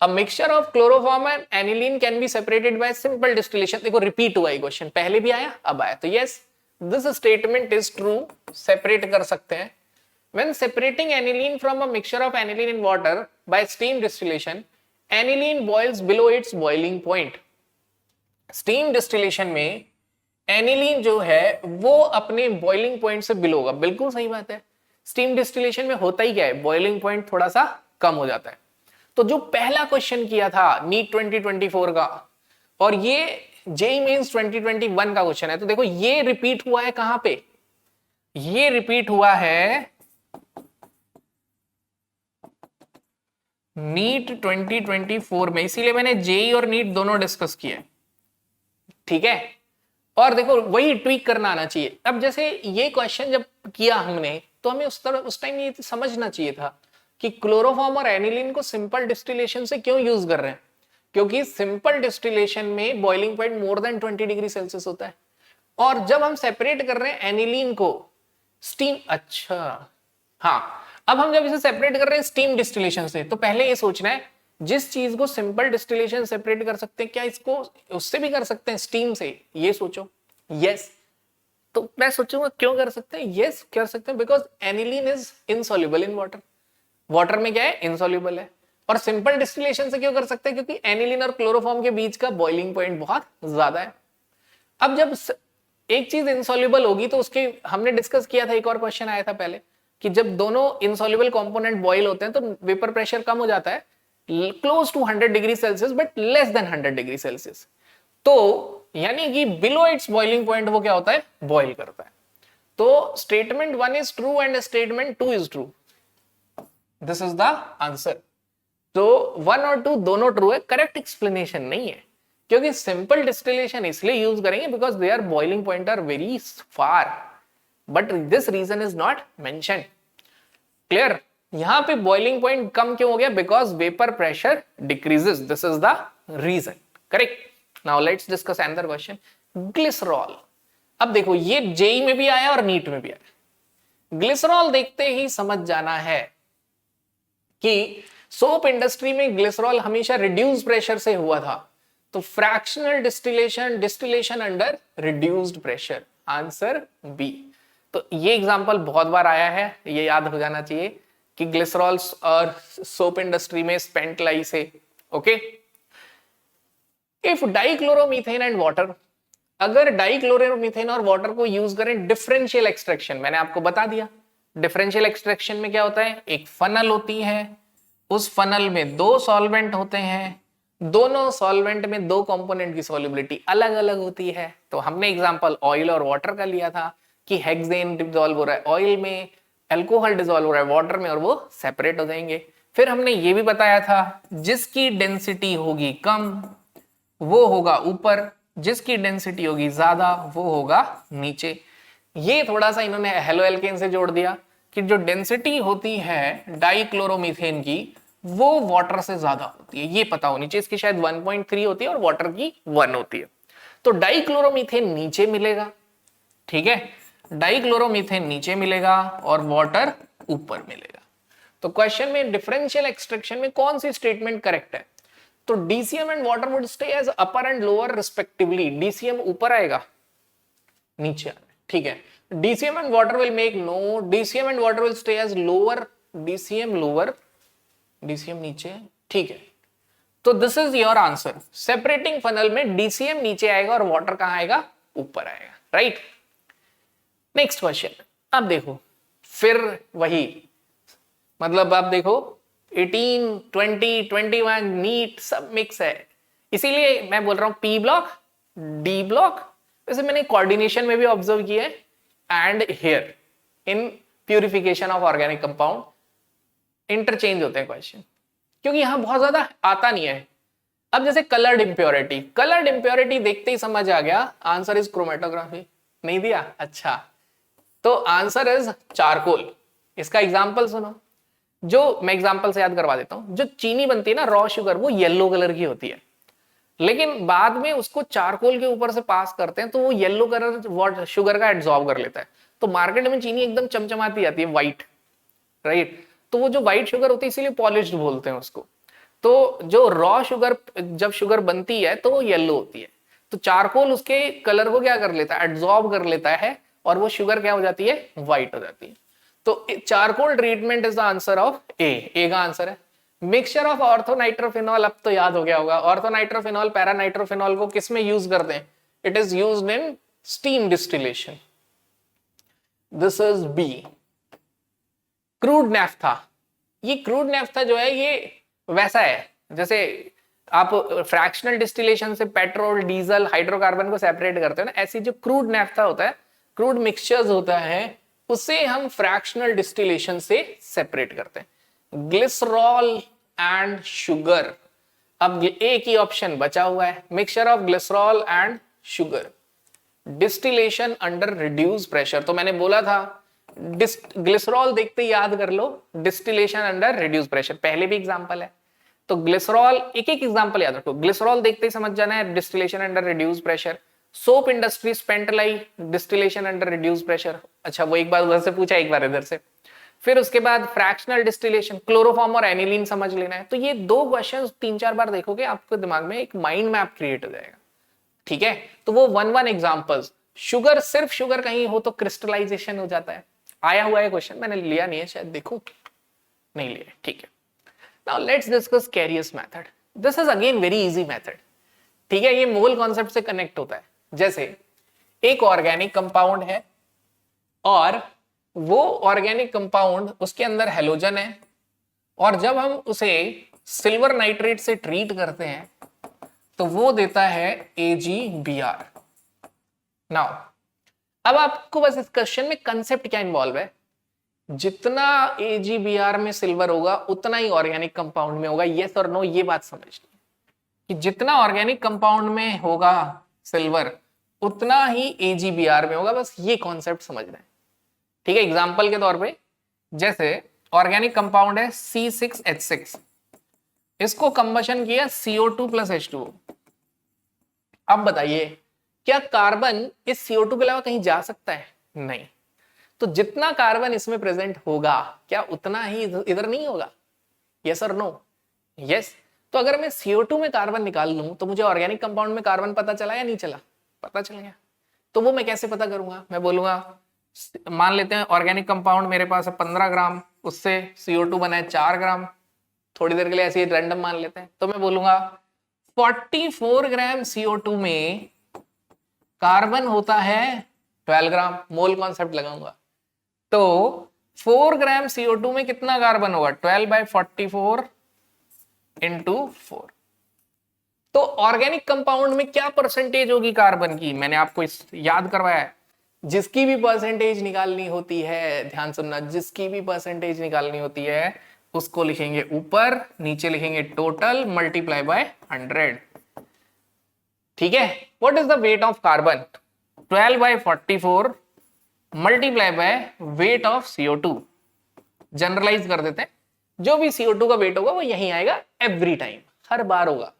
A mixture of chloroform and aniline can be separated by simple distillation. देखो repeat हुआ ये क्वेश्चन, पहले भी आया अब आया, तो yes this statement is true, separate कर सकते हैं। When separating aniline from a mixture of aniline in water by steam distillation, aniline boils below its boiling point। Steam distillation में एनिलीन जो है वो अपने बॉइलिंग पॉइंट से बिलो होगा, बिल्कुल सही बात है। स्टीम डिस्टिलेशन में होता ही क्या है, बॉइलिंग पॉइंट थोड़ा सा कम हो जाता है। तो जो पहला क्वेश्चन किया था नीट 2024 का और ये जेईई मेंस 2021 का क्वेश्चन है, तो देखो ये रिपीट हुआ है कहां पे, ये रिपीट हुआ है नीट 2024 में, इसीलिए मैंने जेईई और नीट दोनों डिस्कस किए, ठीक है। और देखो वही ट्वीक करना आना चाहिए। अब जैसे ये क्वेश्चन जब किया हमने तो हमें उस टाइम ये समझना चाहिए था कि क्लोरोफॉर्म और एनिलीन को सिंपल डिस्टिलेशन से क्यों यूज कर रहे हैं, क्योंकि सिंपल डिस्टिलेशन में boiling point more than 20 degree Celsius होता है। और जब हम सेपरेट कर रहे हैं एनिलीन को स्टीम, अच्छा हाँ, अब हम जब इसे सेपरेट कर रहे हैं स्टीम डिस्टिलेशन से, तो पहले ये सोचना है जिस चीज को सिंपल डिस्टिलेशन सेपरेट कर सकते हैं, क्या इसको उससे भी कर सकते हैं स्टीम से, ये सोचो। यस, तो मैं सोचूंगा क्यों कर सकते हैं, यस कर सकते हैं, because aniline is insoluble in water, water में क्या है इनसॉल्युबल है। और सिंपल डिस्टिलेशन से क्यों कर सकते हैं, क्योंकि एनिलीन और क्लोरोफॉर्म के बीच का बॉइलिंग पॉइंट बहुत ज्यादा है। अब जब एक चीज इनसॉल्युबल होगी तो उसके हमने डिस्कस किया था, एक और क्वेश्चन आया था पहले कि जब दोनों इनसॉल्युबल कंपोनेंट बॉईल होते हैं तो वेपर प्रेशर कम हो जाता है, close to 100 degree Celsius but less than 100 degree Celsius. तो यानी कि बिलो इट्स बॉइलिंग पॉइंट वो क्या होता है, बॉइल करता है। तो statement 1 is true and statement 2 is true, this is the answer. तो 1 और 2 दोनों ट्रू है, करेक्ट एक्सप्लेनेशन नहीं है, क्योंकि सिंपल डिस्टिलेशन इसलिए यूज करेंगे because their boiling point are very far, but this reason is not mention. Clear, यहां पे बॉइलिंग पॉइंट कम क्यों हो गया, because vapour pressure decreases, this is the reason, correct. Now let's discuss another question, glycerol. अब देखो ये JEE में भी आया और नीट में भी आया। ग्लिसरॉल देखते ही समझ जाना है कि सोप इंडस्ट्री में ग्लिसरॉल हमेशा रिड्यूस्ड प्रेशर से हुआ था, तो fractional distillation, distillation under reduced pressure, answer B. तो ये एग्जांपल बहुत बार आया है, ये याद हो जाना चाहिए कि ग्लिसरॉल और सोप इंडस्ट्री में स्पेंट लाई से, okay. If dichloromethane and water, अगर डाइक्लोरोमीथेन और वाटर को यूज करें डिफरेंशियल एक्सट्रैक्शन, मैंने आपको बता दिया डिफरेंशियल एक्सट्रैक्शन में क्या होता है, एक फनल होती है, उस फनल में दो सॉल्वेंट होते हैं, दोनों सॉल्वेंट में दो कंपोनेंट की सॉल्युबिलिटी अलग अलग होती है। तो हमने एग्जांपल ऑयल और वाटर का लिया था कि हेक्सेन डिसॉल्व हो रहा है ऑयल में, अल्कोहल डिसॉल्व हो रहा है वाटर में, और वो सेपरेट हो जाएंगे। फिर हमने ये भी बताया था जिसकी डेंसिटी होगी कम वो होगा ऊपर, जिसकी डेंसिटी होगी ज्यादा वो होगा नीचे। ये थोड़ा सा इन्होंने हेलो एल्केन से जोड़ दिया कि जो डेंसिटी होती है डाइक्लोरोमीथेन की वो वाटर से ज्यादा होती है, ये पता होनी चाहिए। इसकी शायद 1.3 होती है और वाटर की 1 होती है। तो डाइक्लोरोमीथेन नीचे मिलेगा, ठीक है, डाइक्लोरोमीथेन नीचे मिलेगा और वाटर ऊपर मिलेगा। तो क्वेश्चन में डिफरेंशियल एक्सट्रैक्शन में कौन सी स्टेटमेंट करेक्ट है, तो DCM and water would stay as upper and lower respectively. DCM ऊपर आएगा, नीचे आएगा, ठीक है। DCM and water will make no, DCM and water will stay as lower, DCM lower, DCM नीचे, ठीक है। तो this is your answer. Separating funnel में डीसीएम नीचे आएगा और वाटर कहां आएगा, ऊपर आएगा, राइट। नेक्स्ट क्वेश्चन, अब देखो फिर वही, मतलब आप देखो 18, 20, 21 नीट सब मिक्स है, इसीलिए मैं बोल रहा हूं पी ब्लॉक, डी ब्लॉक। वैसे मैंने कोऑर्डिनेशन में भी ऑब्जर्व किया है and here in purification of organic compound interchange होते हैं क्वेश्चन, क्योंकि यहां बहुत ज्यादा आता नहीं है। अब जैसे कलर्ड इंप्योरिटी, कलर्ड इंप्योरिटी देखते ही समझ आ गया आंसर इज क्रोमेटोग्राफी, नहीं दिया, अच्छा तो आंसर इज चारकोल। इसका एग्जांपल सुनो, जो मैं एग्जांपल से याद करवा देता हूं। जो चीनी बनती है ना रॉ शुगर, वो येलो कलर की होती है, लेकिन बाद में उसको चारकोल के ऊपर से पास करते हैं तो वो येलो कलर शुगर का एब्जॉर्ब कर लेता है। तो मार्केट में चीनी एकदम चमचमाती आती है, व्हाइट, राइट। तो वो जो व्हाइट शुगर होती है इसीलिए पॉलिश्ड बोलते हैं उसको। तो जो रॉ शुगर, जब शुगर बनती है तो वो येलो होती है, तो चारकोल उसके कलर को क्या कर लेता है, एब्जॉर्ब कर लेता है, और वो शुगर क्या हो जाती है, व्हाइट हो जाती है। तो charcoal treatment is the answer of A का आंसर है। मिक्सचर ऑफ ऑर्थोनाइट्रोफिनॉल, अब तो याद हो गया होगा, ऑर्थोनाइट्रोफिनॉल पैरानाइट्रोफिनॉल को किसमें यूज करते हैं, it is used in steam distillation, this is B. Crude naphtha, ये क्रूड नैफ्था जो है ये वैसा है जैसे आप फ्रैक्शनल डिस्टिलेशन से पेट्रोल, डीजल, हाइड्रोकार्बन को सेपरेट करते हो ना, ऐसी जो क्रूड नैफ्था होता है, क्रूड मिक्सचर्स होता है, उसे हम फ्रैक्शनल डिस्टिलेशन से सेपरेट करते हैं। ग्लिसरॉल एंड शुगर, अब एक ही ऑप्शन बचा हुआ है, mixture of glycerol and sugar, distillation under reduce pressure. तो मैंने बोला था ग्लिसरॉल देखते याद कर लो, डिस्टिलेशन अंडर रिड्यूस प्रेशर, पहले भी एग्जांपल है। तो ग्लिसरॉल, एक एक एग्जांपल याद रखो, ग्लिसरॉल देखते ही समझ जाना है distillation under reduce pressure. Soap industry spent lye, distillation under reduce pressure. अच्छा, वो एक बार उधर से पूछा, एक बार इधर से। फिर उसके बाद फ्रैक्शनल डिस्टिलेशन, क्लोरोफॉर्म और एनिलीन समझ लेना है। तो ये दो क्वेश्चंस 3-4 बार देखोगे, आपके दिमाग में एक माइंड मैप क्रिएट हो जाएगा। ठीक है, तो वो 1-1 एग्जांपल्स। शुगर, सिर्फ शुगर कहीं हो तो क्रिस्टलाइजेशन हो जाता है। आया हुआ है क्वेश्चन, मैंने लिया नहीं है शायद, देखो नहीं लिया। ठीक है, now let's discuss Carius method. This is again very easy method. ठीक है, ये मोल कॉन्सेप्ट से कनेक्ट होता है। जैसे एक ऑर्गेनिक कंपाउंड है और वो ऑर्गेनिक कंपाउंड, उसके अंदर हेलोजन है, और जब हम उसे सिल्वर नाइट्रेट से ट्रीट करते हैं तो वो देता है AgBr। नाउ अब आपको बस इस क्वेश्चन में कंसेप्ट क्या इन्वॉल्व है, जितना AgBr में सिल्वर होगा उतना ही ऑर्गेनिक कंपाउंड में होगा। यस और नो, ये बात समझनी कि जितना ऑर्गेनिक कंपाउंड में होगा सिल्वर उतना ही AgBr में होगा, बस ये कॉन्सेप्ट समझना है। ठीक है, एग्जांपल के तौर पे जैसे ऑर्गेनिक कंपाउंड है C6H6, इसको कंबशन किया CO2 + H2O। अब बताइए, क्या कार्बन इस CO2 के अलावा कहीं जा सकता है? नहीं। तो जितना कार्बन इसमें प्रेजेंट होगा, क्या उतना ही इधर नहीं होगा? यस और नो? यस। तो अगर मैं CO2 में कार्बन निकाल लूं तो मुझे ऑर्गेनिक कंपाउंड में कार्बन पता चला या नहीं चला? पता चल गया। तो वो मैं कैसे पता करूंगा? मैं बोलूंगा, मान लेते हैं ऑर्गेनिक कंपाउंड मेरे पास है 15 ग्राम, उससे CO2 बना है 4 ग्राम, थोड़ी देर के लिए ऐसे ही रैंडम मान लेते हैं। तो मैं बोलूंगा 44 ग्राम CO2 में कार्बन होता है 12 ग्राम, मोल कॉन्सेप्ट लगाऊंगा। तो 4 ग्राम CO2 में कितना कार्बन होगा? 12/44 इंटू 4। तो ऑर्गेनिक कंपाउंड में क्या परसेंटेज होगी कार्बन की? मैंने आपको याद करवाया है। जिसकी भी परसेंटेज निकालनी होती है, ध्यान सुनना, जिसकी भी परसेंटेज निकालनी होती है उसको लिखेंगे ऊपर, नीचे लिखेंगे टोटल मल्टीप्लाई बाय 100। ठीक है, what is the weight of carbon? 12/44 multiply by weight of CO2। Generalize कर देते हैं, जो भी CO2 का वेट होगा वो यही आएगा एवरी टाइम, हर बार होगा।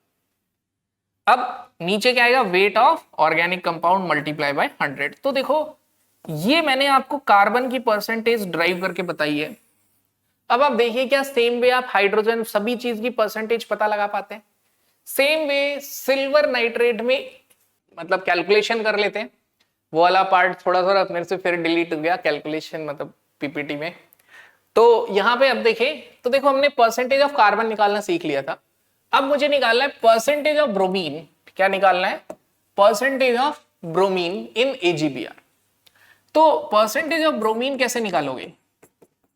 अब नीचे क्या आएगा? Wait of organic compound multiply by 100। तो देखो, ये मैंने आपको कार्बन की परसेंटेज ड्राइव करके बताई है। अब आप देखिए, क्या सेम वे आप हाइड्रोजन, सभी चीज की परसेंटेज पता लगा पाते हैं? सेम वे सिल्वर नाइट्रेट में मतलब कैलकुलेशन कर लेते हैं। वो वाला पार्ट थोड़ा थोड़ा मेरे से फिर डिलीट हो गया, कैलकुलेशन मतलब PPT में। तो यहां पे अब देखें, तो देखो हमने परसेंटेज ऑफ कार्बन निकालना सीख लिया था। अब मुझे निकालना है परसेंटेज ऑफ ब्रोमीन। क्या निकालना है? Percentage of bromine in AgBr। तो परसेंटेज ऑफ ब्रोमीन कैसे निकालोगे?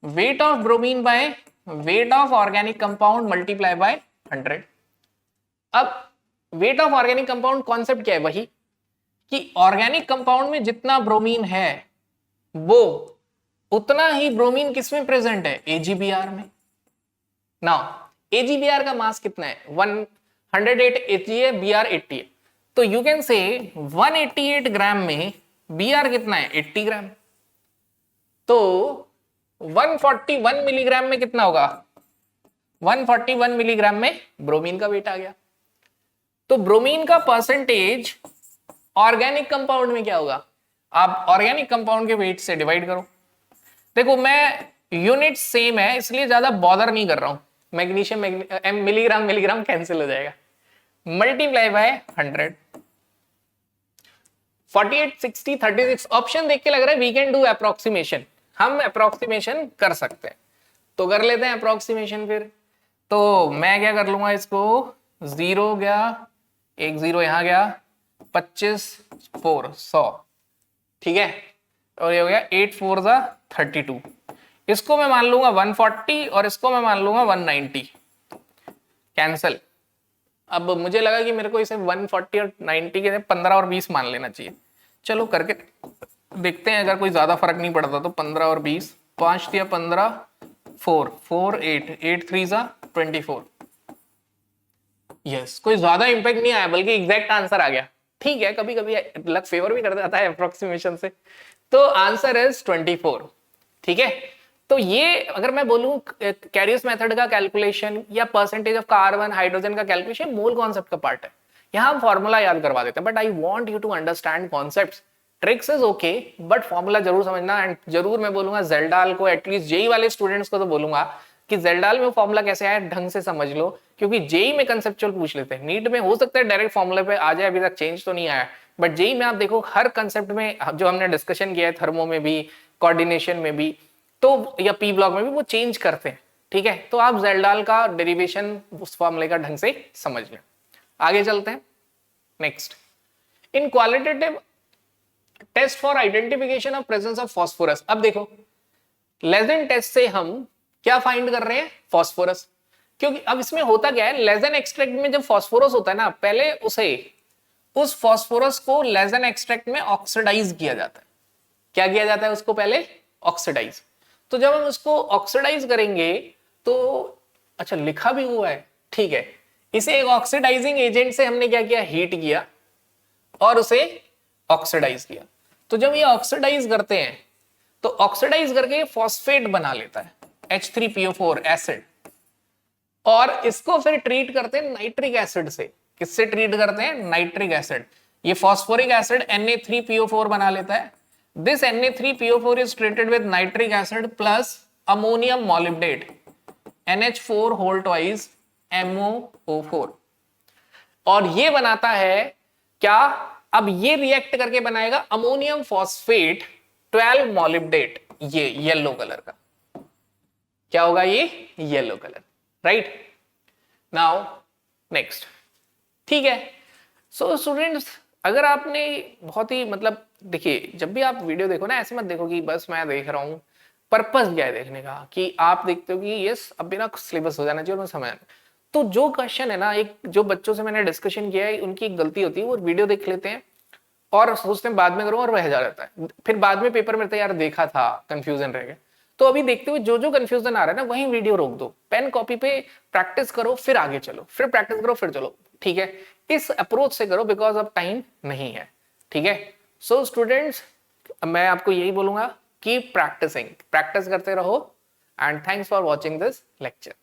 Weight of bromine bye weight of organic compound multiply by 100। अब wait of organic compound concept क्या है? वही कि ऑर्गेनिक कंपाउंड में जितना ब्रोमीन है वो उतना ही ब्रोमीन किसमें प्रेजेंट है? AgBr में। नाउ AgBr का मास कितना है? 108 Ag है, Br 80 है। तो यू कैन से 188 ग्राम में Br कितना है? 80 ग्राम। तो 141 मिलीग्राम में कितना होगा? 141 मिलीग्राम में ब्रोमीन का वेट आ गया। तो ब्रोमीन का परसेंटेज ऑर्गेनिक कंपाउंड में क्या होगा? आप ऑर्गेनिक कंपाउंड के वेट से डिवाइड करो। देखो, मैं यूनिट सेम है इसलिए ज्यादा बॉदर नहीं कर रहा हूं। मैग्नीशियम मिलीग्राम मिलीग्राम कैंसिल हो जाएगा। Multiply by 100। 48, 60, 36 ऑप्शन देख के लग रहा है वी कैन डू अप्रोक्सीमेशन, हम अप्रोक्सीमेशन कर सकते हैं। तो कर लेते हैं अप्रोक्सीमेशन फिर। तो मैं क्या कर लूंगा, इसको 0 गया, एक 0 यहां गया, 25 4 100। ठीक है, और ये हो गया 8 4 32। इसको मैं मान लूंगा 140 और इसको मैं मान लूंगा 190। कैंसल। अब मुझे लगा कि मेरे को इसे 140 और 90 के 15 और 20 मान लेना चाहिए। चलो करके देखते हैं, अगर कोई ज्यादा फर्क नहीं पड़ता तो 15 और 20, 5 दिया 15, 4 4 8 8 3 जा 24। यस, कोई ज्यादा इंपैक्ट नहीं आया बल्कि एग्जैक्ट आंसर आ गया। ठीक है, कभी कभी लक फेवर भी कर जाता है अप्रोक्सीमेशन से। तो आंसर इज 24। ठीक है, तो ये अगर मैं बोलूं कैरियस मेथड का कैलकुलेशन या परसेंटेज ऑफ कार्बन हाइड्रोजन का कैलकुलेशन मोल कॉन्सेप्ट का पार्ट है। यहां हम फॉर्मूला याद करवा देते हैं, but I want you to understand concepts. Tricks is okay, but formula जरूर समझना। एंड जरूर मैं बोलूंगा जेल्डाल को, एटलीस्ट जेई वाले स्टूडेंट्स को तो बोलूंगा कि जेल्डाल में फॉर्मूला कैसे आया ढंग से समझ लो, क्योंकि जेई में कंसेप्चुअल पूछ लेते हैं। नीट में हो सकता है डायरेक्ट फॉर्मूले पे आ जाए, अभी तक चेंज तो नहीं आया, बट जेई में आप देखो हर कंसेप्ट में जो हमने डिस्कशन किया है, थर्मो में भी, कोऑर्डिनेशन में भी, तो या पी ब्लॉक में भी वो चेंज करते हैं। ठीक है, तो आप जेल्डाल का डेरिवेशन उस फॉर्मूले का ढंग से समझ लें। आगे चलते हैं next. In qualitative test for identification of presence of phosphorus. अब देखो लेजन टेस्ट से हम क्या फाइंड कर रहे हैं, फास्फोरस। क्योंकि अब इसमें होता क्या है, लेजन एक्सट्रैक्ट में जब फास्फोरस होता है ना, पहले उस फास्फोरस को लेजन एक्सट्रैक्ट में ऑक्सीडाइज किया जाता है। क्या किया जाता है उसको पहले, ऑक्सीडाइज। तो जब हम उसको ऑक्सीडाइज करेंगे तो अच्छा लिखा भी हुआ है, ठीक है, इसे एक ऑक्सीडाइजिंग एजेंट से हमने क्या किया, हीट किया और उसे ऑक्सीडाइज किया। तो जब ये ऑक्सीडाइज करते हैं तो ऑक्सीडाइज करके फॉस्फेट बना लेता है, H3PO4 एसिड, और इसको फिर ट्रीट करते हैं नाइट्रिक एसिड से। किससे ट्रीट करते हैं, नाइट्रिक एसिड। ये फॉस्फोरिक एसिड Na3PO4 बना लेता है। This Na3PO4 is treated with nitric acid plus ammonium molybdate, NH4 whole twice MoO4, और ये बनाता है क्या, अब ये रिएक्ट करके बनाएगा अमोनियम फॉस्फेट 12 मॉलिब्डेट, ये येलो कलर का। क्या होगा ये, yellow colour, right. Now next, ठीक है। सो स्टूडेंट्स, अगर आपने बहुत ही मतलब देखिए, जब भी आप वीडियो देखो ना, ऐसे मत देखो कि बस मैं देख रहा हूं। पर्पस क्या है देखने का, कि आप देखते हो कि यस अब ना सिलेबस हो जाना चाहिए और मैं समझ। तो जो क्वेश्चन है ना, एक जो बच्चों से मैंने डिस्कशन किया है, उनकी एक गलती होती है, वो वीडियो देख लेते हैं और सोचते हैं बाद में करूं और रह जाता है। फिर बाद में पेपर में यार देखा था, कंफ्यूजन रह गया। तो अभी देखते हुए जो जो कंफ्यूजन आ रहा है ना, वहीं वीडियो रोक दो, पेन कॉपी पे प्रैक्टिस करो, फिर आगे चलो, फिर प्रैक्टिस करो, फिर चलो। ठीक है, इस अप्रोच से करो, बिकॉज ऑफ टाइम नहीं है। ठीक है, सो स्टूडेंट्स, मैं आपको यही बोलूंगा कि प्रैक्टिसिंग, प्रैक्टिस करते रहो। And thanks for watching this lecture.